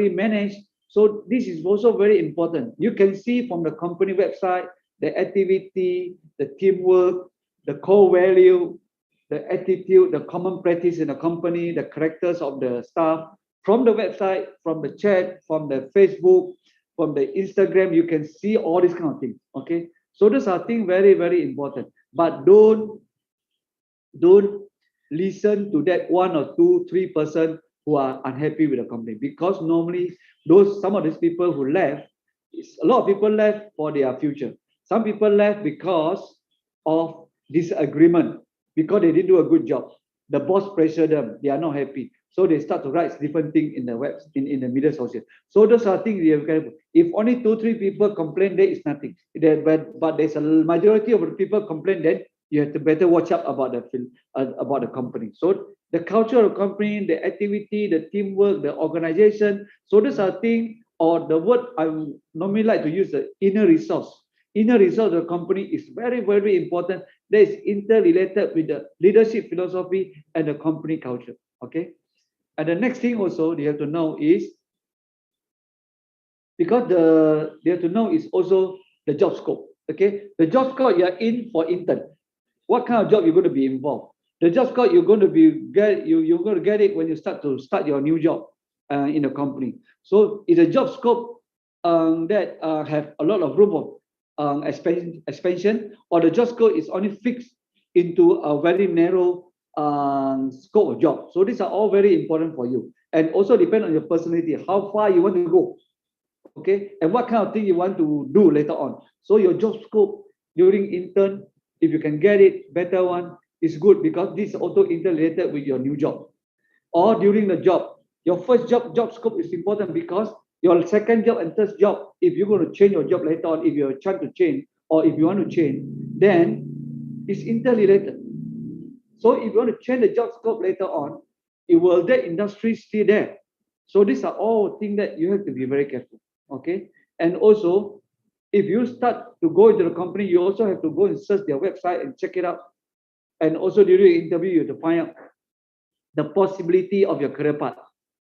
managed. So this is also very important. You can see from the company website, the activity, the teamwork, the core value, the attitude, the common practice in the company, the characters of the staff. From the website, from the chat, from the Facebook, from the Instagram, you can see all these kind of things. Okay, so those are things very important. But don't listen to that 1 or 2, 3% who are unhappy with the company, because normally some of these people who left, a lot of people left for their future. Some people left because of disagreement, because they didn't do a good job. The boss pressured them, they are not happy. So they start to write different things in the web, in the media social. So those are things you have to. If only 2, 3 people complain, there is nothing. But there's a majority of the people complain, then you have to better watch out about the company. So the culture of the company, the activity, the teamwork, the organization. So those are things, or the word I normally like to use, the inner resource. Inner resource of the company is very important. That is interrelated with the leadership philosophy and the company culture. Okay. And the next thing also they have to know is, because they have to know is also the job scope. Okay, the job scope you are in for intern. What kind of job you're going to be involved? The job scope you're going to get it when you start your new job in the company. So it's a job scope that have a lot of room of expansion, or the job scope is only fixed into a very narrow scope of job. So these are all very important for you, and also depend on your personality, how far you want to go. Okay, and what kind of thing you want to do later on. So your job scope during intern, if you can get it, better one is good, because this is also interrelated with your new job. Or during the job, your first job scope is important, because your second job and third job, if you're going to change your job later on, if you're trying to change, or if you want to change, then it's interrelated. So if you want to change the job scope later on, it will that industry still there. So these are all things that you have to be very careful. Okay. And also, if you start to go into the company, you also have to go and search their website and check it out. And also during the interview, you have to find out the possibility of your career path.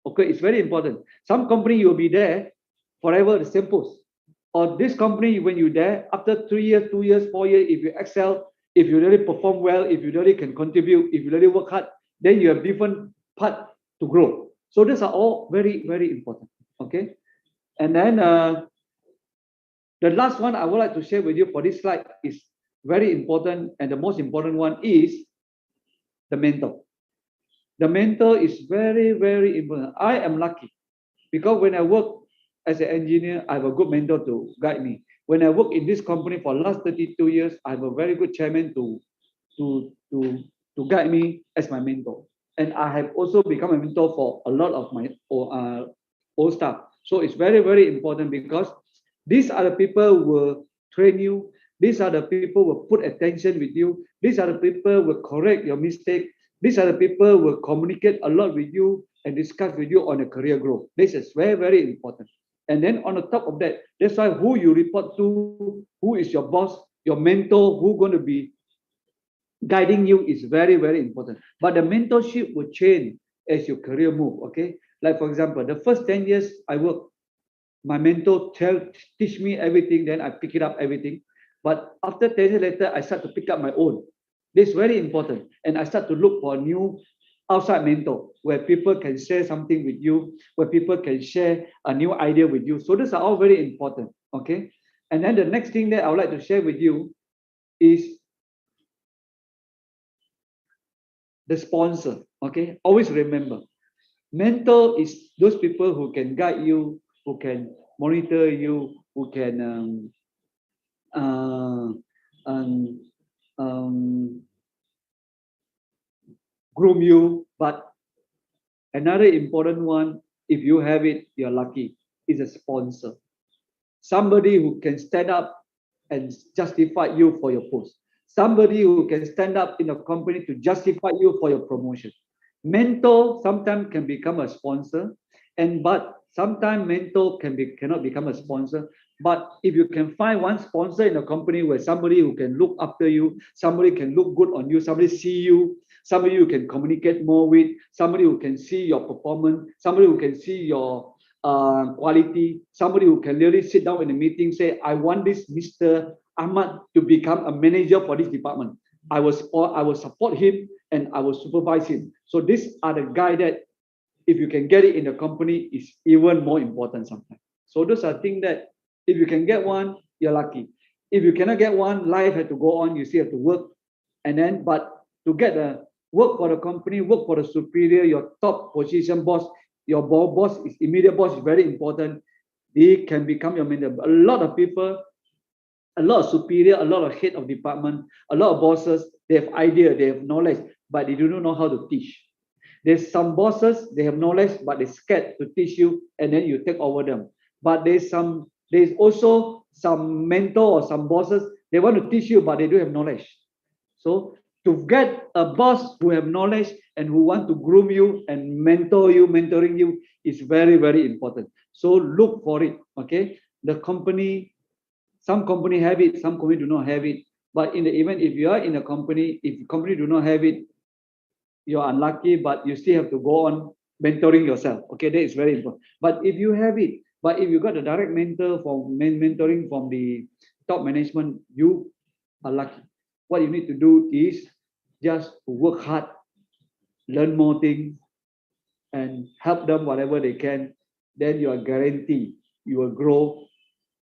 Okay, it's very important. Some company you will be there forever, the same post. Or this company, when you're there, after 3 years, 2 years, 4 years, if you excel, if you really perform well, if you really can contribute, if you really work hard, then you have different path to grow. So these are all very, very important. Okay. And then the last one I would like to share with you for this slide is very important, and the most important one is the mentor. The mentor is very, very important. I am lucky because when I work as an engineer, I have a good mentor to guide me. When I work in this company for the last 32 years, I have a very good chairman to guide me as my mentor. And I have also become a mentor for a lot of my old staff. So it's very, very important because these are the people who will train you. These are the people who will put attention with you. These are the people who will correct your mistake. These are the people who will communicate a lot with you and discuss with you on a career growth. This is very, very important. And then on the top of that, that's why who you report to, who is your boss, your mentor, who's going to be guiding you is very, very important. But the mentorship will change as your career move, okay? Like for example, the first 10 years I work, my mentor teach me everything, then I pick it up everything. But after 10 years later, I start to pick up my own. This is very important. And I start to look for a new outside mentor where people can share something with you, where people can share a new idea with you. So these are all very important, okay? And then the next thing that I would like to share with you is the sponsor, okay? Always remember, mentor is those people who can guide you, who can monitor you, who can groom you. But another important one, if you have it, you're lucky, is a sponsor. Somebody who can stand up and justify you for your post. Somebody who can stand up in a company to justify you for your promotion. Mentor sometimes can become a sponsor, but sometimes mentor cannot become a sponsor. But if you can find one sponsor in a company where somebody who can look after you, somebody can look good on you, somebody see you, somebody you can communicate more with, somebody who can see your performance, somebody who can see your quality, somebody who can really sit down in a meeting, say, I want this Mr. Ahmad to become a manager for this department. I will support him and I will supervise him. So these are the guys that if you can get it in the company is even more important sometimes. So those are things that if you can get one, you're lucky. If you cannot get one, life has to go on. You still have to work. And then, but to get a work for the company, work for the superior, your top position boss, your boss is immediate boss is very important. They can become your mentor. A lot of people, a lot of superior, a lot of head of department, a lot of bosses, they have idea, they have knowledge, but they do not know how to teach. There's some bosses, they have knowledge, but they're scared to teach you, and then you take over them. But there's also some mentor or some bosses, they want to teach you, but they don't have knowledge. So to get a boss who have knowledge and who want to groom you and mentoring you is very, very important. So look for it, okay? The company, some company have it, some company do not have it. But in the event, if you are in a company, if the company do not have it, you're unlucky, but you still have to go on mentoring yourself. Okay, that is very important. But if you have it, but if you got a direct mentor from mentoring from the top management, you are lucky. What you need to do is just work hard, learn more things, and help them whatever they can. Then you are guaranteed you will grow,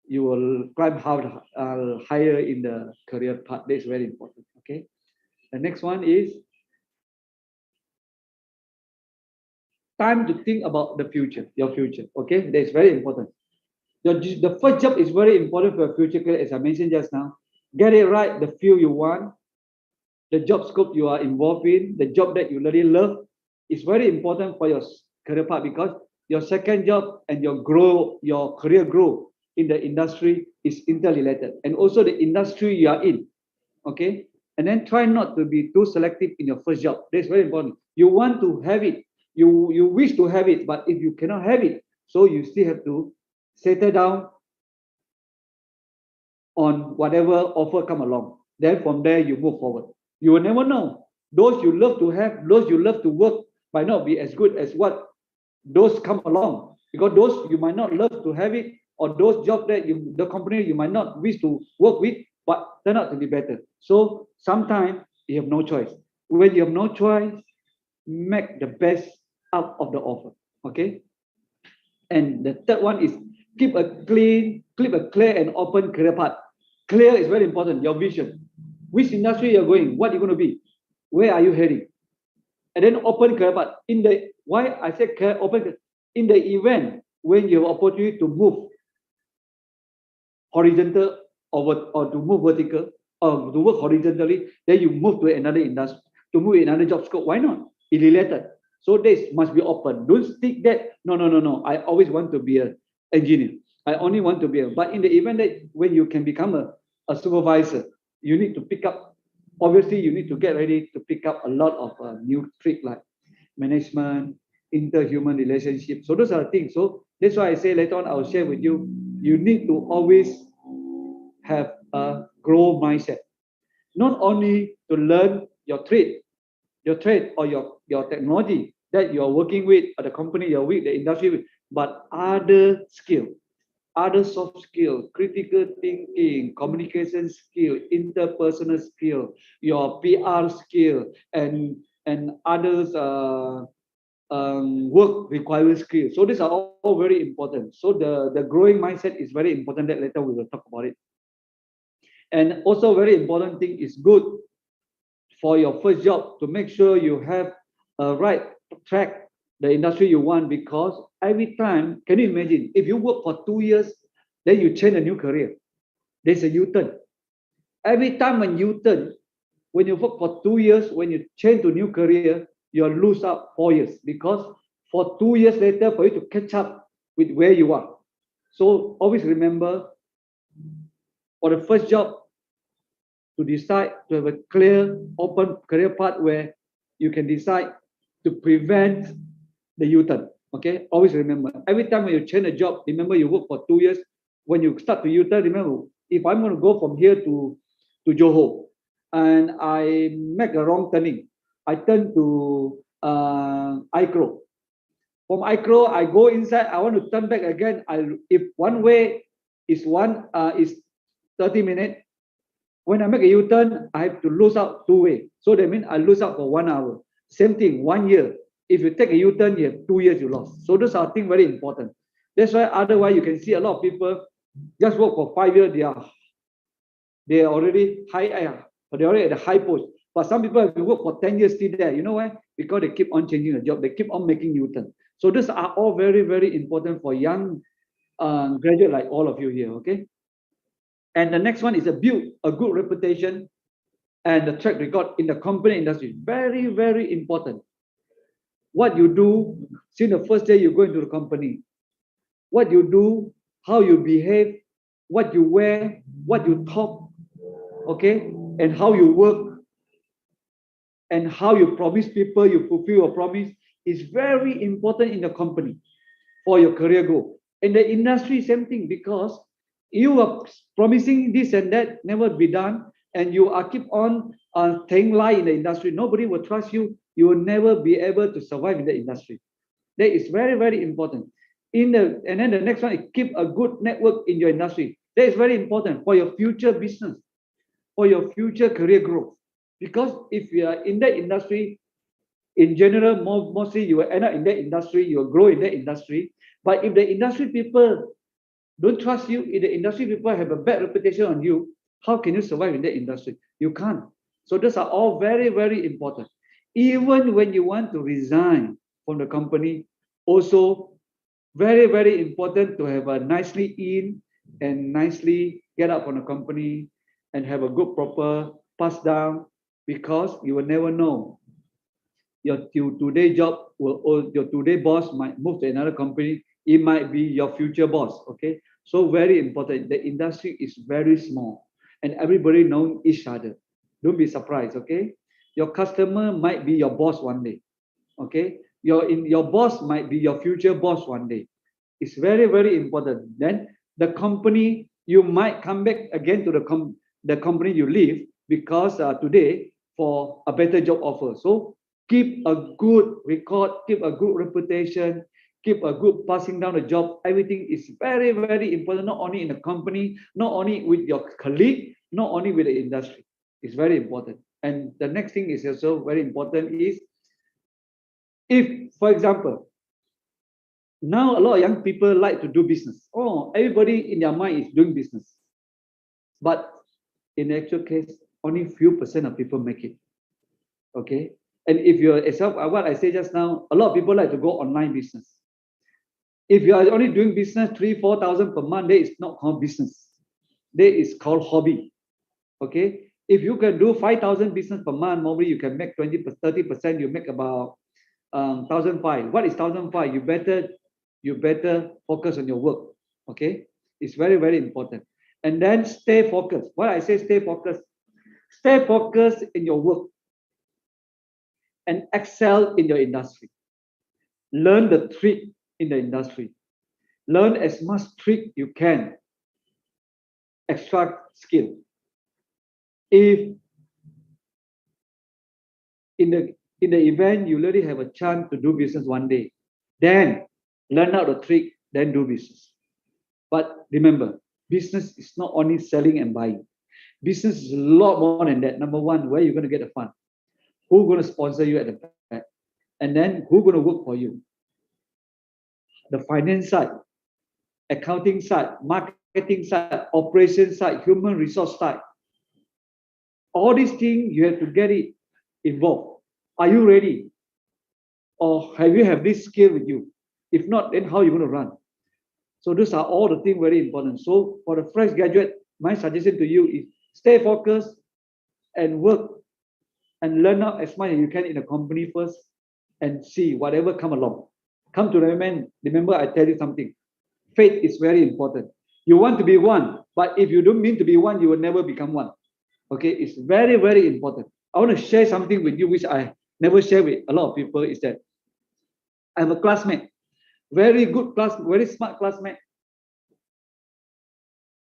you will climb higher in the career path. That's very important. Okay. The next one is time to think about the future, your future. Okay, that's very important. The first job is very important for your future career, as I mentioned just now. Get it right, the field you want, the job scope you are involved in, the job that you really love is very important for your career path, because your second job and your career growth in the industry is interrelated, and also the industry you are in. Okay, and then try not to be too selective in your first job. That's very important. You want to have it, you wish to have it, but if you cannot have it, so you still have to settle down on whatever offer come along. Then from there you move forward. You will never know. Those you love to have, those you love to work might not be as good as what those come along, because those you might not love to have it, or those jobs that the company you might not wish to work with, but turn out to be better. So sometimes you have no choice. When you have no choice, make the best out of the offer. Okay. And the third one is keep a clear and open career path. Clear is very important. Your vision, which industry you're going, what you're going to be, where are you heading, and then open career path. In the why I say open, in the event when you have opportunity to move horizontal or to move vertical or to work horizontally, then you move to another industry, to move another job scope. Why not? It's related. So this must be open. Don't stick that. No. I always want to be an engineer. I only want to be a. But in the event that when you can become a supervisor, you need to pick up. Obviously, you need to get ready to pick up a lot of new tricks like management, interhuman relationships. So those are things. So that's why I say later on I'll share with you. You need to always have a growth mindset, not only to learn your trade or your technology that you are working with, or the company you're with, the industry with, but other skill, other soft skill, critical thinking, communication skill, interpersonal skill, your PR skill, and others work requirement skill. So these are all very important. So the growing mindset is very important. That later we will talk about it. And also very important thing is good for your first job to make sure you have a right track, the industry you want, because every time, can you imagine, if you work for 2 years, then you change a new career, there's a U-turn. Every time when you turn, when you work for 2 years, when you change to new career, you'll lose out 4 years, because for 2 years later, for you to catch up with where you are. So always remember, for the first job, to decide to have a clear, open career path where you can decide to prevent the U-turn. Okay, always remember. Every time when you change a job, remember you work for 2 years. When you start to U-turn, remember, if I'm going to go from here to Johor, and I make a wrong turning, I turn to ICRO. From ICRO, I go inside. I want to turn back again. If one way is 30 minutes. When I make a U-turn, I have to lose out 2 ways. So that means I lose out for 1 hour. Same thing, 1 year. If you take a U-turn, you have 2 years you lost. So those are things very important. That's why otherwise you can see a lot of people just work for 5 years, they are already they're already at a high post. But some people have worked for 10 years still there. You know why? Because they keep on changing the job. They keep on making U-turn. So these are all very, very important for young graduate like all of you here. Okay. And the next one is build a good reputation and the track record in the company industry. Very, very important. What you do since the first day you go into the company, what you do, how you behave, what you wear, what you talk, okay, and how you work, and how you promise people, you fulfill your promise is very important in the company for your career goal. In the industry, same thing, because you are promising this and that, never be done, and you are keep on telling lie in the industry. Nobody will trust you. You will never be able to survive in the industry. That is very, very important. And then the next one is keep a good network in your industry. That is very important for your future business, for your future career growth. Because if you are in that industry, in general, mostly you will end up in that industry, you will grow in that industry. But if the industry people don't trust you, if the industry people have a bad reputation on you, how can you survive in that industry? You can't. So those are all very, very important. Even when you want to resign from the company, also very, very important to have a nicely in and nicely get out from the company and have a good proper pass down, because you will never know. Your today boss might move to another company. It might be your future boss. Okay, So very important. The industry is very small and everybody knows each other. Don't be surprised, okay? Your customer might be your boss one day, okay? Your boss might be your future boss one day. It's very, very important. Then the company, you might come back again to the company you leave because today for a better job offer. So keep a good record, keep a good reputation, keep a good passing down the job. Everything is very, very important, not only in the company, not only with your colleague, not only with the industry. It's very important. And the next thing is also very important is if, for example, now a lot of young people like to do business. Oh, everybody in their mind is doing business. But in the actual case, only few percent of people make it. Okay. And if you're what I say just now, a lot of people like to go online business. If you are only doing business 3,000-4,000 per month, that is not called business. That is called hobby. Okay. If you can do 5,000 business per month, normally you can make 20-30%. You make about 1,500. What is 1,500? You better focus on your work. Okay. It's very, very important. And then stay focused. What I say, stay focused. Stay focused in your work and excel in your industry. Learn the trick in the industry. Learn as much trick you can. Extract skill. If in the event you already have a chance to do business one day, then learn out the trick, then do business. But remember, business is not only selling and buying. Business is a lot more than that. Number one, where you're going to get the fund? Who's going to sponsor you at the back? And then who's going to work for you? The finance side, accounting side, marketing side, operation side, human resource side. All these things, you have to get it involved. Are you ready? Or have you have this skill with you? If not, then how are you going to run? So these are all the things very important. So for the fresh graduate, my suggestion to you is stay focused and work and learn out as much as you can in the company first and see whatever come along. Come to remember I tell you something. Faith is very important. You want to be one, but if you don't mean to be one, you will never become one. Okay, it's very, very important. I want to share something with you which I never share with a lot of people is that I have a classmate, very good class, very smart classmate.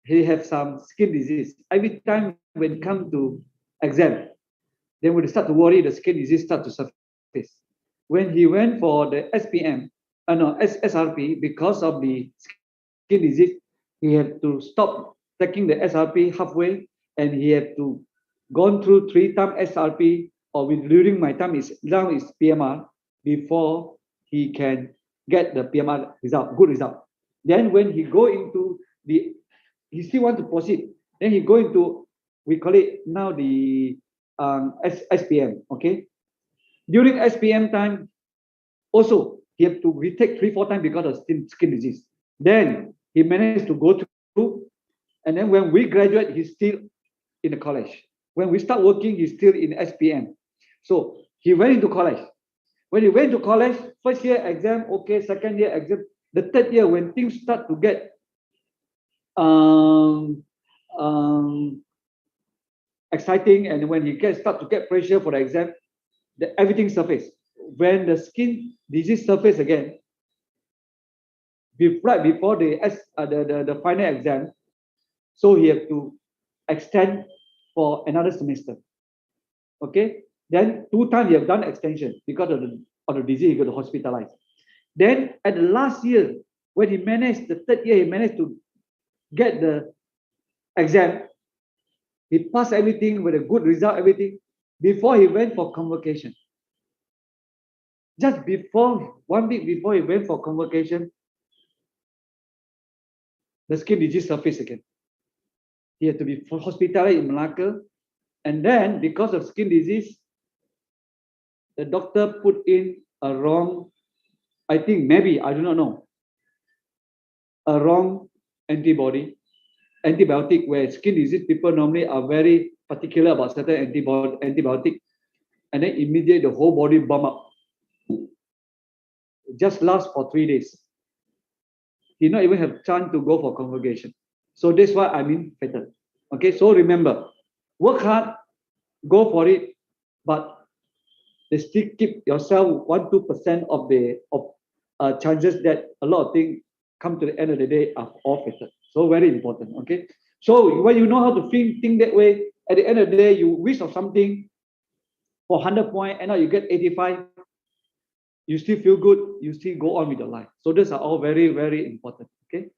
He has some skin disease. Every time when it comes to exam, then when they start to worry, the skin disease start to surface. When he went for the SRP, because of the skin disease, he had to stop taking the SRP halfway, and he had to gone through 3 times SRP, or during my time now is PMR, before he can get the PMR result, good result. Then when he go into he still want to proceed. Then he go into, we call it now the SPM, okay? During SPM time, also, he have to retake 3-4 times because of skin disease. Then he managed to go through, and then when we graduate, he's still in the college. When we start working, he's still in SPM. So he went into college. When he went to college, first year exam, okay, second year exam. The third year, when things start to get exciting, and when he start to get pressure for the exam, everything surface. When the skin disease surface again, right before the final exam, so he have to extend for another semester. Okay, then 2 times he have done extension because of the disease. He got hospitalized. Then at the last year, when he managed the third year, he managed to get the exam. He passed everything with a good result, everything, before he went for convocation. Just before, 1 week before he went for convocation, the skin disease surfaced again. He had to be hospitalized in Malacca. And then, because of skin disease, the doctor put in a wrong, I think maybe, I do not know, a wrong antibiotic, where skin disease people normally are very particular about certain antibiotic, and then immediately the whole body bomb up. Just lasts for 3 days. he not even have chance to go for convocation. So that's why I mean fatal. Okay, so remember, work hard, go for it, but they still keep yourself 1-2% of the chances that a lot of things come to the end of the day are all fatal. So very important. Okay, so when you know how to think that way, at the end of the day, you wish of something for 100 points, and now you get 85. You still feel good, you still go on with your life. So these are all very, very important. Okay.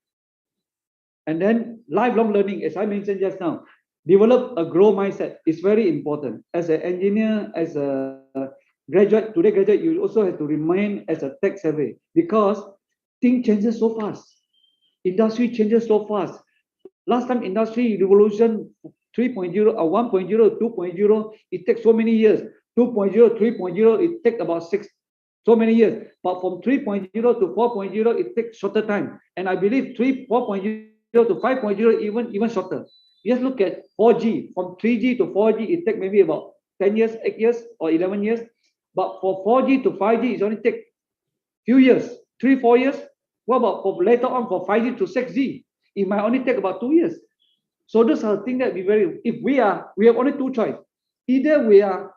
And then lifelong learning, as I mentioned just now, develop a growth mindset is very important. As an engineer, as a graduate, today graduate, you also have to remain as a tech savvy because things changes so fast. Industry changes so fast. Last time industry revolution 3.0 or 1.0, 2.0, it takes so many years. 2.0, 3.0, it takes about so many years. But from 3.0 to 4.0, it takes shorter time. And I believe 4.0 to 5.0 even shorter. Just look at 4G. From 3G to 4G, it takes maybe about 10 years, 8 years, or 11 years. But for 4G to 5G, it only takes few years, 3-4 years. What about for later on for 5G to 6G? It might only take about 2 years. So those are things that we have only two choices. Either we are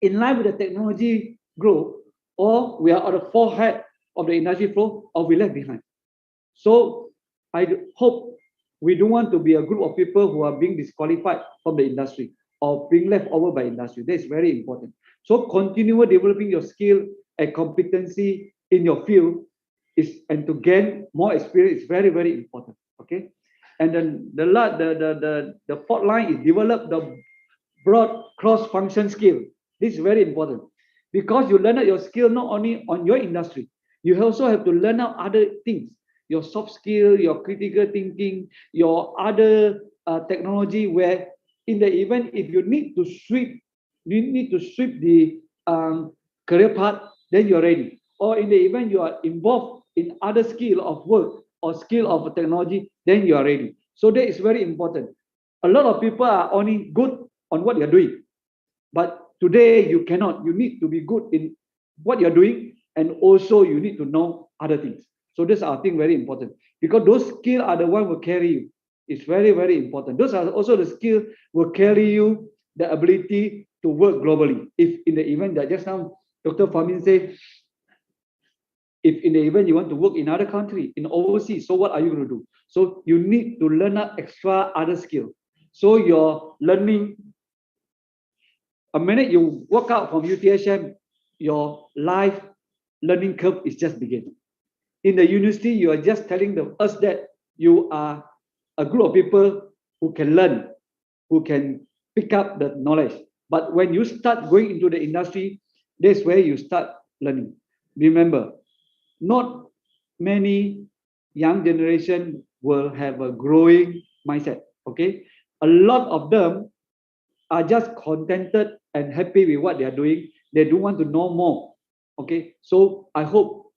in line with the technology growth, or we are on the forehead of the industry flow, or we left behind. So I hope we don't want to be a group of people who are being disqualified from the industry or being left over by industry. That is very important. So continue developing your skill and competency in your field and to gain more experience is very, very important. Okay. And then the fourth line is develop the broad cross-function skill. This is very important because you learn out your skill not only on your industry, you also have to learn out other things, your soft skill, your critical thinking, your other technology, where in the event if you need to sweep the career path, then you're ready. Or in the event you are involved in other skill of work or skill of technology, then you are ready. So that is very important. A lot of people are only good on what you're doing, but today you cannot. You need to be good in what you're doing, and also you need to know other things. So these are things very important because those skills are the one will carry you. It's very, very important. Those are also the skills will carry you the ability to work globally. If in the event that just now Dr. Famin said, if in the event you want to work in other country, in overseas, so what are you going to do? So you need to learn extra other skill. So your learning, a minute you walk out from UTHM, your life learning curve is just beginning. In the university, you are just telling us that you are a group of people who can learn, who can pick up the knowledge. But when you start going into the industry, that's where you start learning. Remember, not many young generation will have a growing mindset. Okay, a lot of them are just contented and happy with what they are doing. They don't want to know more. Okay, so I hope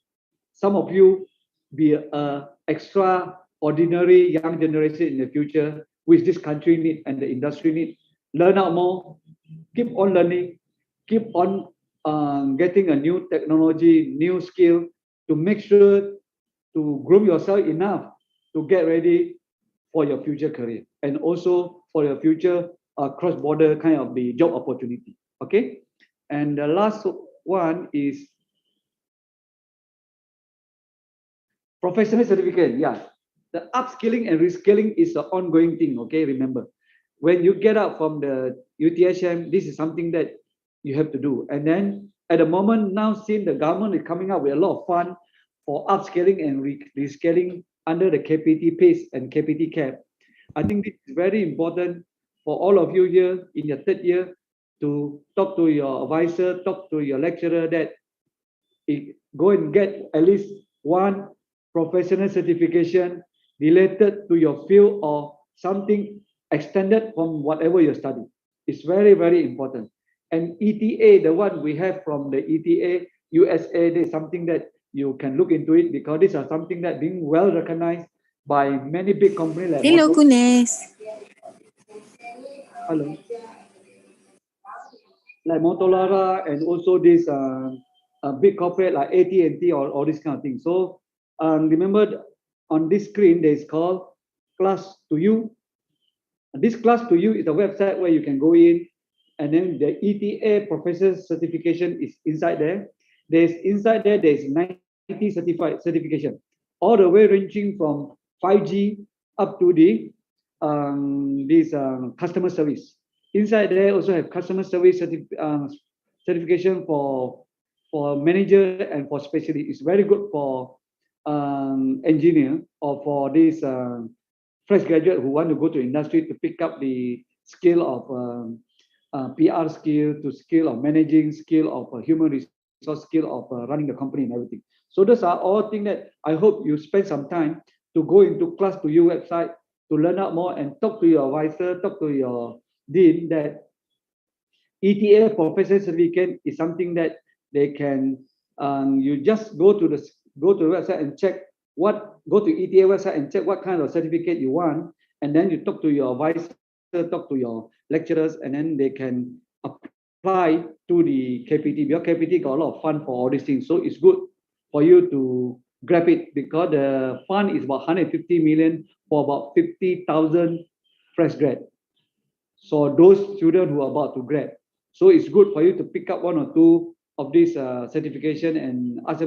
some of you be a extraordinary young generation in the future, which this country need and the industry need. Learn out more, keep on learning, keep on getting a new technology, new skill to make sure to groom yourself enough to get ready for your future career and also for your future cross-border kind of the job opportunity. Okay, and the last one is professional certificate. Yeah, the upskilling and reskilling is an ongoing thing. Okay, remember, when you get out from the UTHM, this is something that you have to do. And then at the moment now, since the government is coming up with a lot of fund for upscaling and reskilling under the KPT PACE and KPT CAP, I think this is very important for all of you here in your third year to talk to your advisor, talk to your lecturer that go and get at least one professional certification related to your field or something extended from whatever you study. It's very, very important. And ETA, the one we have from the ETA, USA, there's something that you can look into it because these are something that being well recognized by many big companies like Hello, Kunes. Hello. Like Motorola and also this big corporate like AT&T or all this kind of thing. So remember, on this screen, there is called Class to You. This Class to You is a website where you can go in, and then the ETA Professor Certification is inside there. There's 90 certified certification, all the way ranging from 5G up to the customer service. Inside there also have customer service certification for manager and for specialist. It's very good for engineer or for this fresh graduate who want to go to industry to pick up the skill of PR skill, to skill of managing, skill of human resource, skill of running the company and everything. So those are all things that I hope you spend some time to go into Class to You website to learn out more and talk to your advisor, talk to your dean that ETA Professor Certificate is something that they can. You just go to the website and check go to ETA website and check what kind of certificate you want, and then you talk to your advisor, talk to your lecturers, and then they can apply to the KPT. Because KPT got a lot of fund for all these things, so it's good for you to grab it because the fund is about 150 million for about 50,000 fresh grad. So those students who are about to grad, so it's good for you to pick up one or two of these certification and ask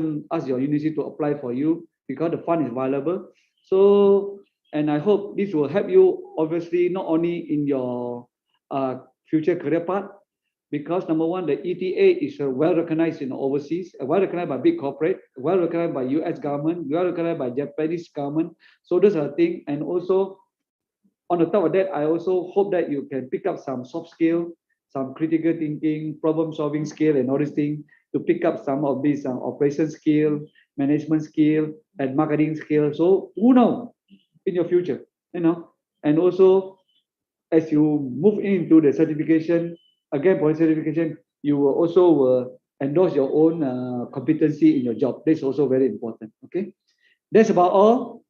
your university to apply for you because the fund is available. So, and I hope this will help you obviously not only in your future career path, because number one, the ETA is well recognized in overseas, well recognized by big corporate, well recognized by US government, well recognized by Japanese government. So those are things. And also on the top of that, I also hope that you can pick up some soft skill, some critical thinking, problem solving skill, and all these things to pick up some of these operation skill, management skill, and marketing skill. So who knows in your future, you know? And also, as you move into the certification, again, for certification, you will also endorse your own competency in your job. That's also very important. Okay, that's about all.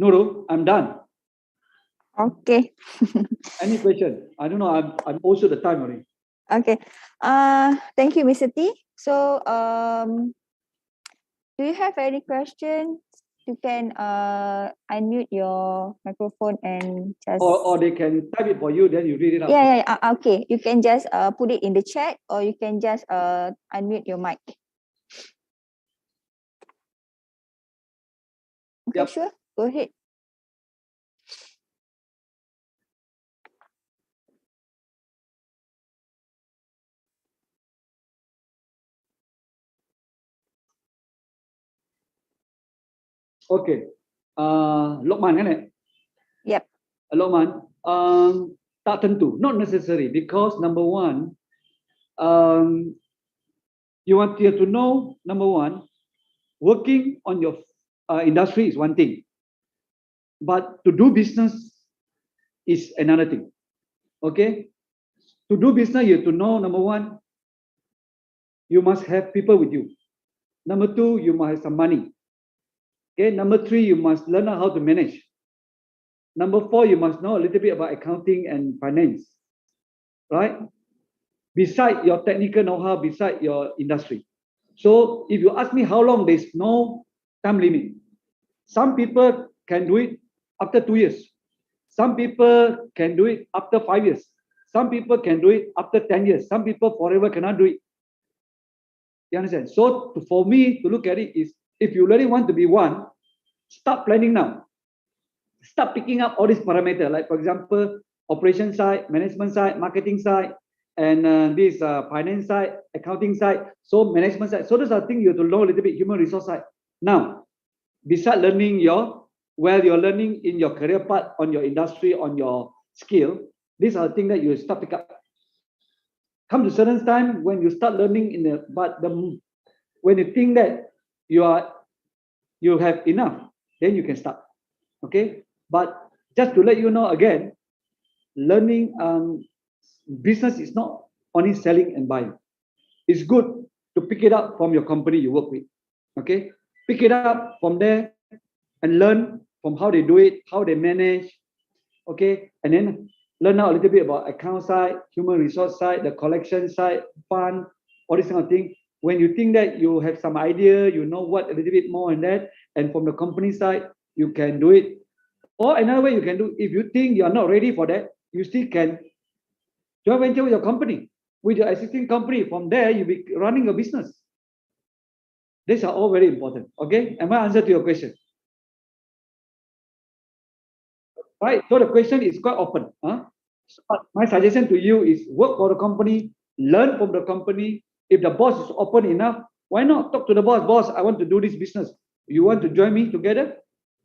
Nurul, I'm done. Okay. Any question? I don't know. I'm also the time already. Okay. Thank you, Mr. T. So, do you have any questions? You can unmute your microphone and just. Or they can type it for you, then you read it out. Yeah. Okay. You can just put it in the chat, or you can just unmute your mic. Okay, Yep. sure. Go ahead. Okay. Lokman kan? Yep. Lokman, tak tentu, not necessary, because number one, you want to know, number one, working on your industry is one thing, but to do business is another thing. Okay, to do business, you have to know, number one, you must have people with you. Number two, you must have some money. Okay, number three, you must learn how to manage. Number four, you must know a little bit about accounting and finance, right? Beside your technical know-how, beside your industry. So if you ask me how long, there's no time limit. Some people can do it after 2 years. Some people can do it after 5 years. Some people can do it after 10 years. Some people forever cannot do it. You understand? So for me to look at it is, if you really want to be one, start planning now. Start picking up all these parameters, like for example, operation side, management side, marketing side, and this finance side, accounting side, so management side. So those are things you have to know a little bit, human resource side. Now, besides learning you're learning in your career path, on your industry, on your skill, these are the things that you start pick up. Come to certain time when you start learning when you think that you have enough, then you can start. Okay, but just to let you know again, learning business is not only selling and buying. It's good to pick it up from your company you work with. Okay, pick it up from there and learn from how they do it, how they manage. Okay, and then learn out a little bit about account side, human resource side, the collection side, fund, all this kind of thing. when you think that you have some idea, you know what a little bit more and that, and from the company side, you can do it. Or another way you can do, if you think you are not ready for that, you still can joint venture with your company, with your existing company. From there, you'll be running a business. These are all very important. Okay, am I answer to your question? Right. So the question is quite open. So my suggestion to you is work for the company, learn from the company. If the boss is open enough, why not talk to the boss? Boss, I want to do this business. You want to join me together?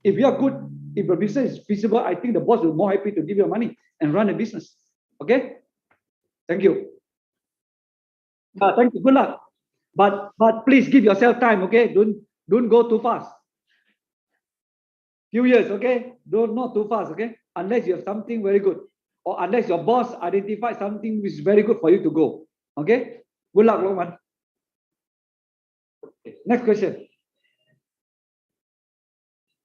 If you are good, if the business is feasible, I think the boss will be more happy to give you money and run a business. Okay? Thank you. Thank you. Good luck. But please give yourself time. Okay? Don't go too fast. Few years. Okay? Not too fast. Okay? Unless you have something very good, or unless your boss identifies something which is very good for you to go. Okay? Good luck, Lokman. Okay. Next question.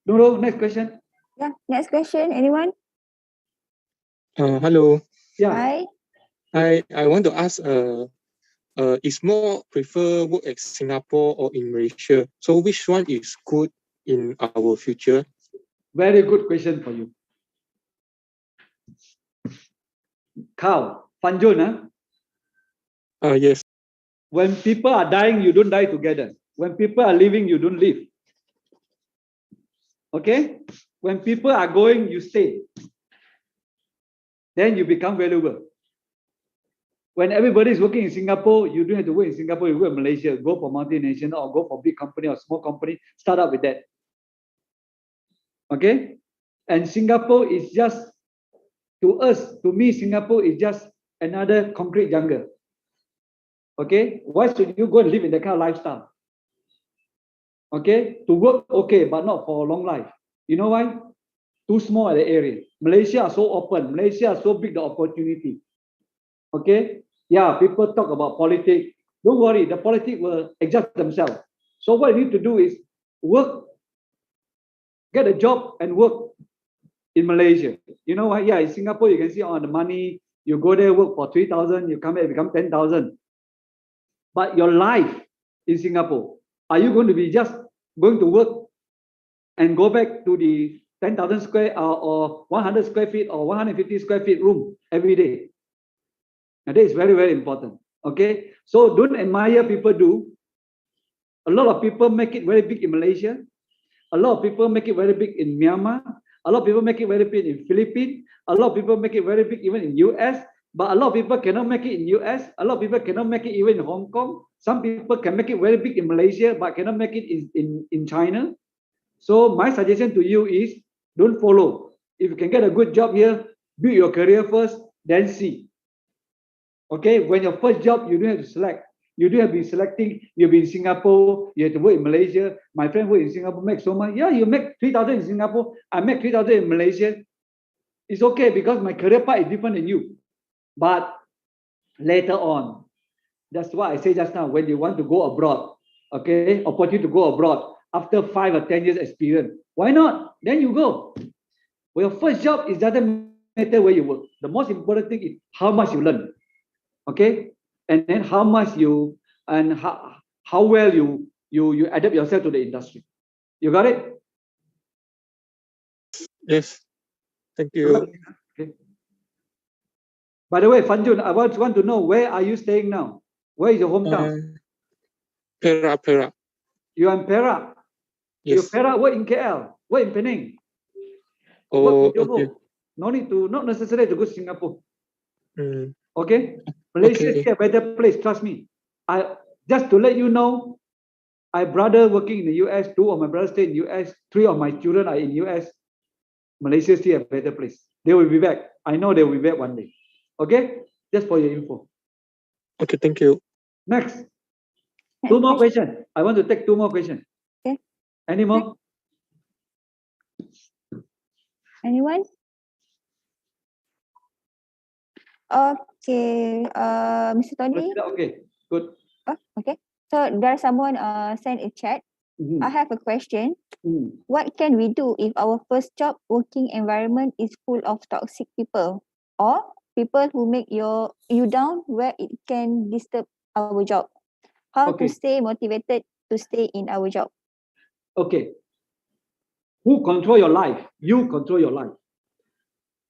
Nurul, next question. Yeah, next question. Anyone? Hello. Yeah. Hi. I want to ask, is more prefer work at Singapore or in Malaysia? So which one is good in our future? Very good question for you. Cow, Fanjun, Yes. when people are dying, you don't die together. When people are living, you don't live. Okay? When people are going, you stay. Then you become valuable. When everybody is working in Singapore, you don't have to work in Singapore, you work in Malaysia, go for multinational or go for big company or small company, start up with that. Okay? And Singapore is just, to us, to me, Singapore is just another concrete jungle. Okay? Why should you go and live in that kind of lifestyle? Okay? To work, okay, but not for a long life. You know why? Too small at the area. Malaysia are so open. Malaysia are so big, the opportunity. Okay? Yeah, people talk about politics. Don't worry, the politics will adjust themselves. So what you need to do is work, get a job and work in Malaysia. You know what? Yeah, in Singapore, you can see on the money, you go there, work for 3,000, you come back, become 10,000. But your life in Singapore, are you going to be just going to work and go back to the 10,000 square or 100 square feet or 150 square feet room every day? And that is very, very important. Okay, so don't admire people do. A lot of people make it very big in Malaysia. A lot of people make it very big in Myanmar. A lot of people make it very big in Philippines. A lot of people make it very big even in US. But a lot of people cannot make it in US. A lot of people cannot make it even in Hong Kong. Some people can make it very big in Malaysia, but cannot make it in China. So my suggestion to you is don't follow. If you can get a good job here, build your career first, then see. Okay, when your first job, you don't have to select. You don't have to be selecting. You'll be in Singapore. You have to work in Malaysia. My friend work in Singapore, make so much. Yeah, you make 3,000 in Singapore. I make 3,000 in Malaysia. It's okay because my career path is different than you. But later on, that's what I say just now. When you want to go abroad, okay, opportunity to go abroad after 5 or 10 years experience, why not? Then you go. Well, your first job is doesn't matter where you work. The most important thing is how much you learn. Okay, and then how much you and how well you adapt yourself to the industry. You got it? Yes. Thank you. Okay. By the way, Fanjun, I want to know, where are you staying now? Where is your hometown? Perak. You are in Perak. Yes. You Perak, work in KL, work in Penang. Oh, work in Johor. okay. Not necessary to go to Singapore. Okay? Okay. Malaysia is a better place, trust me. Just to let you know, I brother working in the US, 2 of my brothers stay in US, 3 of my children are in US. Malaysia is still a better place. They will be back. I know they will be back one day. Okay? Just for your info. Okay, thank you. Next. 2 more questions. I want to take 2 more questions. Okay. Any more? Anyone? Okay. Mr. Tony? Okay, good. Okay. So there's someone sent a chat. I have a question. What can we do if our first job working environment is full of toxic people or people who make you down where it can disturb our job? How Okay. to stay motivated to stay in our job? Okay. Who control your life? You control your life.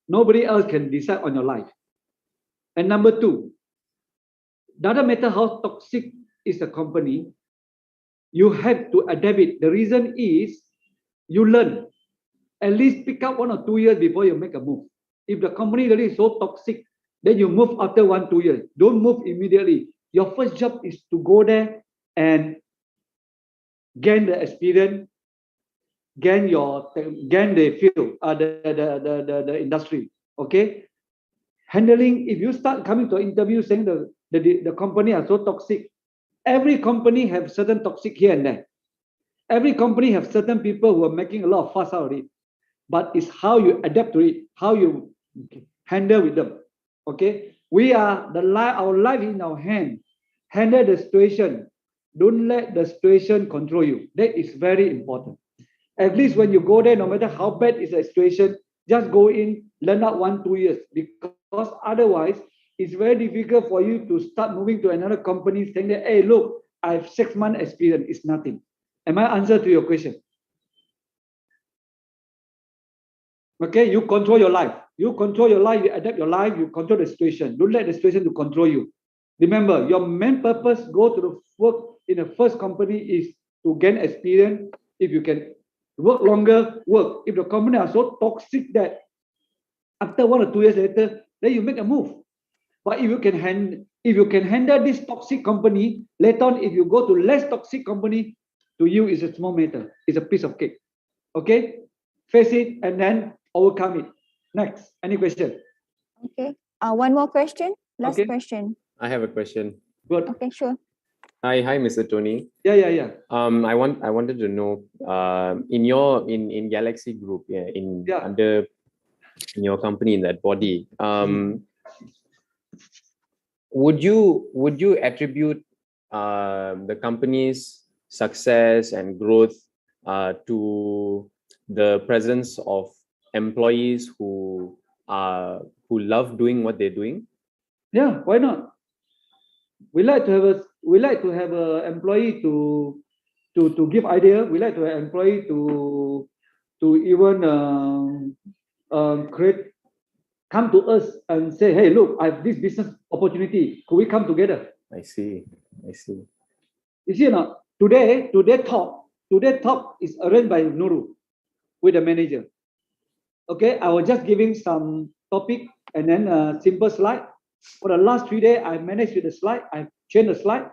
Nobody else can decide on your life. And number two, doesn't matter how toxic is the company, you have to adapt it. The reason is you learn. At least pick up 1 or 2 years before you make a move. If the company really is so toxic, then you move after 1 2 years. Don't move immediately. Your first job is to go there and gain the experience, gain the field, the industry. Okay. Handling, if you start coming to an interview saying the company are so toxic, every company have certain toxic here and there. Every company have certain people who are making a lot of fuss out of it. But it's how you adapt to it, how you handle with them. Okay, we are our life in our hand. Handle the situation. Don't let the situation control you. That is very important. At least when you go there, no matter how bad is the situation, just go in, learn out 1 2 years, because otherwise it's very difficult for you to start moving to another company saying that, hey, look, I have 6 months experience. It's nothing. Am I answer to your question? Okay, you control your life. You control your life, you adapt your life, you control the situation. Don't let the situation to control you. Remember, your main purpose, go to the work in the first company is to gain experience. If you can work longer, work. If the company are so toxic that after 1 or 2 years later, then you make a move. But if you can handle this toxic company, later on, if you go to less toxic company, to you is a small matter. It's a piece of cake. Okay? Face it and then overcome it. Next, any question? Okay. One more question. Last Okay. question. I have a question. Good. Okay, sure. Hi, Mr. Tony. Yeah. I wanted to know, in Galaxy Group, in your company, in that body, would you attribute the company's success and growth to the presence of employees who love doing what they're doing? Yeah, why not? We like to have a employee to give idea. We like to have employee to even come to us and say, hey, look, I have this business opportunity. Could we come together? I see. You see, now today talk is arranged by Nuru with the manager. Okay, I was just giving some topic and then a simple slide. For the last 3 days, I managed with the slide. I changed the slide.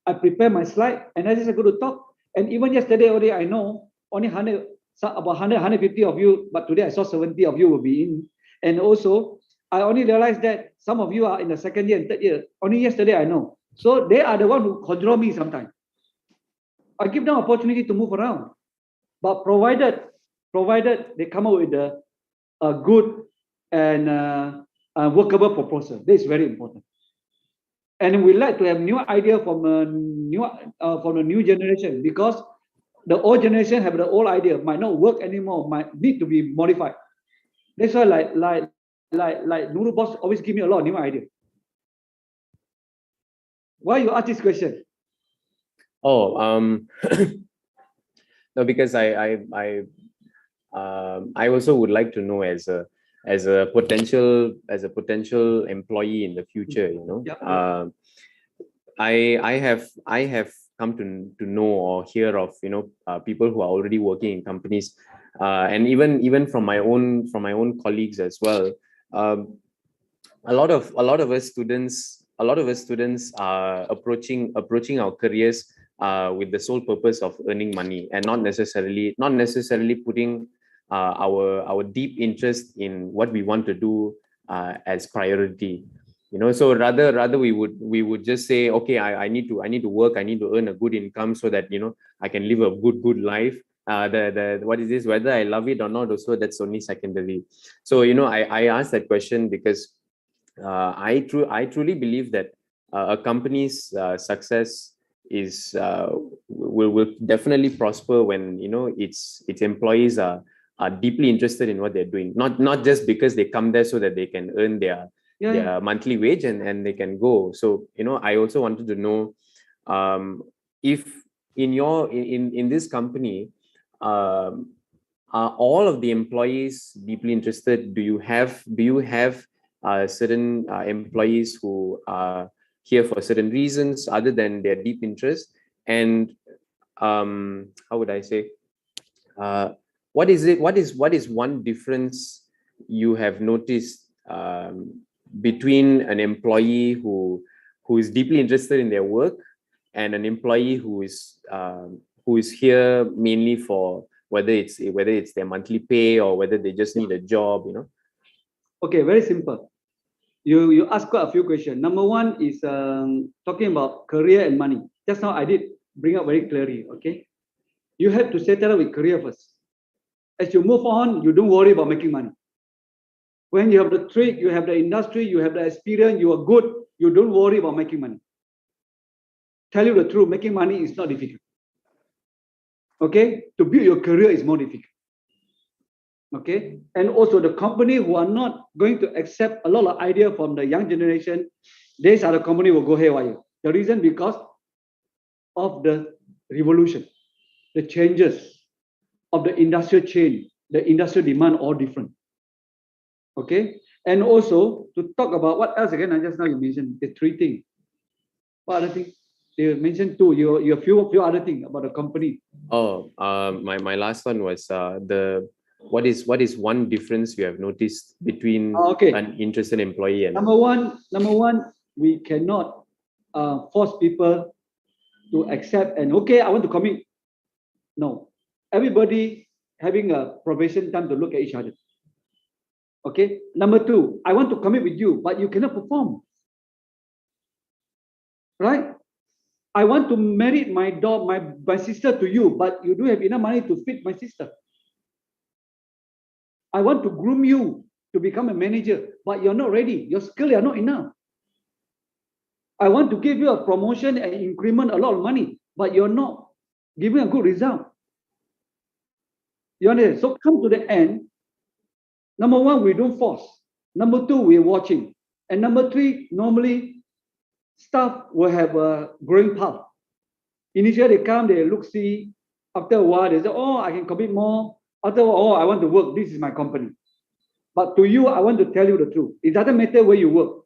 I prepare my slide, and I just go to talk. And even yesterday already, I know only about 150 of you, but today I saw 70 of you will be in. And also, I only realized that some of you are in the 2nd year and 3rd year. Only yesterday I know. So they are the one who control me sometimes. I give them opportunity to move around, but provided they come up with a good and workable proposal. This is very important. And we like to have new idea from the new generation, because the old generation have the old idea, might not work anymore, might need to be modified. That's why like Nuru boss always give me a lot of new idea. Why you ask this question? No, because I also would like to know as a potential employee in the future, Yeah. I have come to know or hear of people who are already working in companies, and even from my own colleagues as well. A lot of us students are approaching our careers with the sole purpose of earning money, and not necessarily putting our deep interest in what we want to do as priority. So rather we would just say, okay, I need to work, I need to earn a good income so that I can live a good life. What is this, whether I love it or not, also that's only secondary. So I asked that question because I truly believe that a company's success will definitely prosper when its employees are deeply interested in what they're doing, not just because they come there so that they can earn their monthly wage and they can go. So I also wanted to know if in this company, are all of the employees deeply interested? Do you have certain employees who are here for certain reasons other than their deep interest? And how would I say? What is one difference you have noticed between an employee who is deeply interested in their work and an employee who is here mainly for whether it's their monthly pay or whether they just need a job, Okay, very simple. You asked quite a few questions. Number one is talking about career and money. Just now I did bring up very clearly. Okay, you have to settle with career first. As you move on, you don't worry about making money. When you have the trade, you have the industry, you have the experience, you are good, you don't worry about making money. Tell you the truth, making money is not difficult. Okay, to build your career is more difficult. Okay, and also the company who are not going to accept a lot of idea from the young generation, these are the company will go haywire. The reason because of the revolution, the changes of the industrial chain, the industrial demand all different. Okay, and also to talk about what else again? I just now you mentioned the three things. What other thing? You mentioned two. You few other things about the company. Oh, my last one was what is one difference you have noticed between an interested employee and number one, we cannot force people to accept and okay, I want to commit. No, everybody having a probation time to look at each other. Okay. Number two, I want to commit with you, but you cannot perform. Right? I want to marry my sister to you, but you don't have enough money to feed my sister. I want to groom you to become a manager, but you're not ready. Your skills are not enough. I want to give you a promotion and increment a lot of money, but you're not giving a good result. You understand? So come to the end. Number one, we don't force. Number two, we're watching. And number three, normally staff will have a growing path. Initially, they come, they look, see. After a while, they say, oh, I can commit more. After a while, oh, I want to work. This is my company. But to you, I want to tell you the truth. It doesn't matter where you work.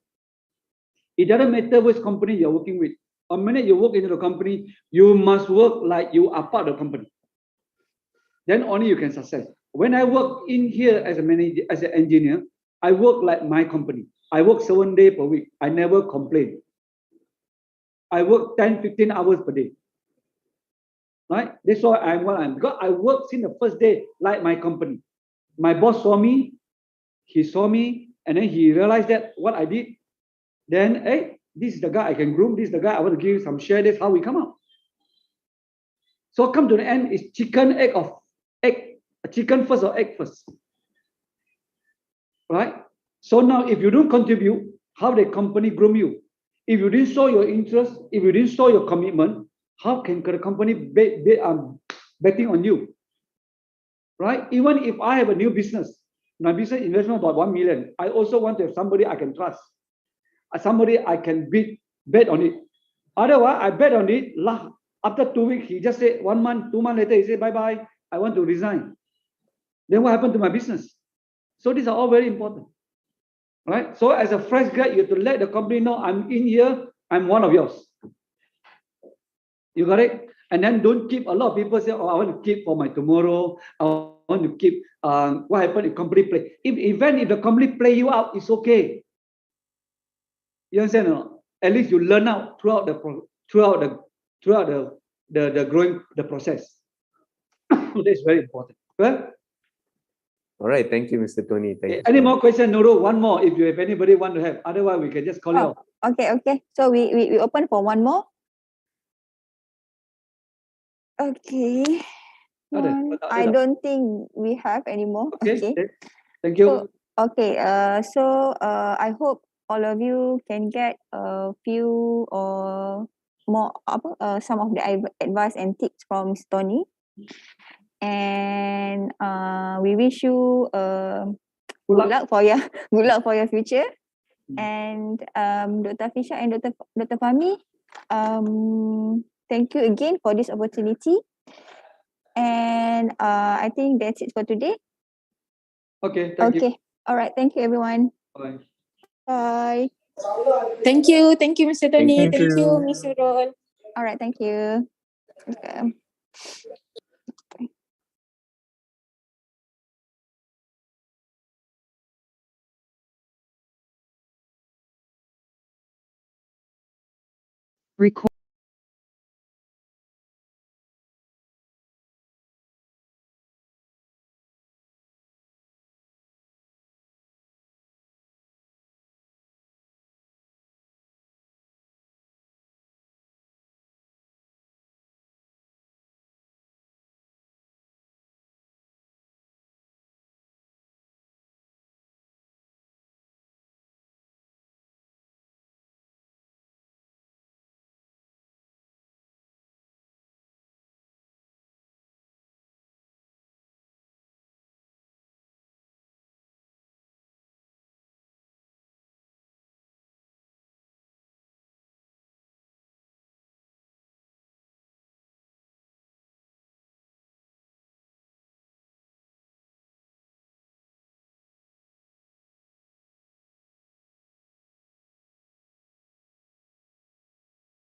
It doesn't matter which company you're working with. The minute you work into the company, you must work like you are part of the company. Then only you can success. When I work in here as a manager, as an engineer, I work like my company. I work 7 days per week. I never complain. I work 10, 15 hours per day. Right? That's why I'm what I'm. Because I work since the first day like my company. My boss saw me, he saw me, and then he realized that what I did. Then, hey, this is the guy I can groom. This is the guy I want to give some share. That's how we come out. So come to the end, it's chicken, egg, chicken first or egg first. Right? So now if you don't contribute, how the company groom you? If you didn't show your interest, if you didn't show your commitment, how can the company betting on you? Right? Even if I have a new business, my business investment about 1 million, I also want to have somebody I can trust. Somebody I can bet on it. Otherwise, I bet on it. After 2 weeks, he just said 1 month, 2 months later, he said, bye-bye, I want to resign. Then what happened to my business? So these are all very important. Right? So as a fresh grad, you have to let the company know, I'm in here, I'm one of yours. You got it? And then don't keep, a lot of people say, oh, I want to keep for my tomorrow. I want to keep, what happened if company play? Even if the company play you out, it's okay. You understand or not? At least you learn out throughout the growing the process. That's very important. Well, all right, thank you, Mr. Tony. Thank you. Any more questions, Nurul? One more, if you have anybody want to have. Otherwise, we can just call it off. Okay. So we open for one more. Okay. I don't think we have any more. Okay. Thank you. So I hope all of you can get a few or more some of the advice and tips from Mr. Tony. And we wish you good luck for your future. And Dr. Fisha and Dr. Fahmi, Thank you again for this opportunity. And I think that's it for today. Okay, thank you. Okay. All right. Thank you, everyone. Bye. Bye. Thank you, Mr. Tony. Thank Thank you, you. Mr. Rol. All right. Thank you. Okay. Record.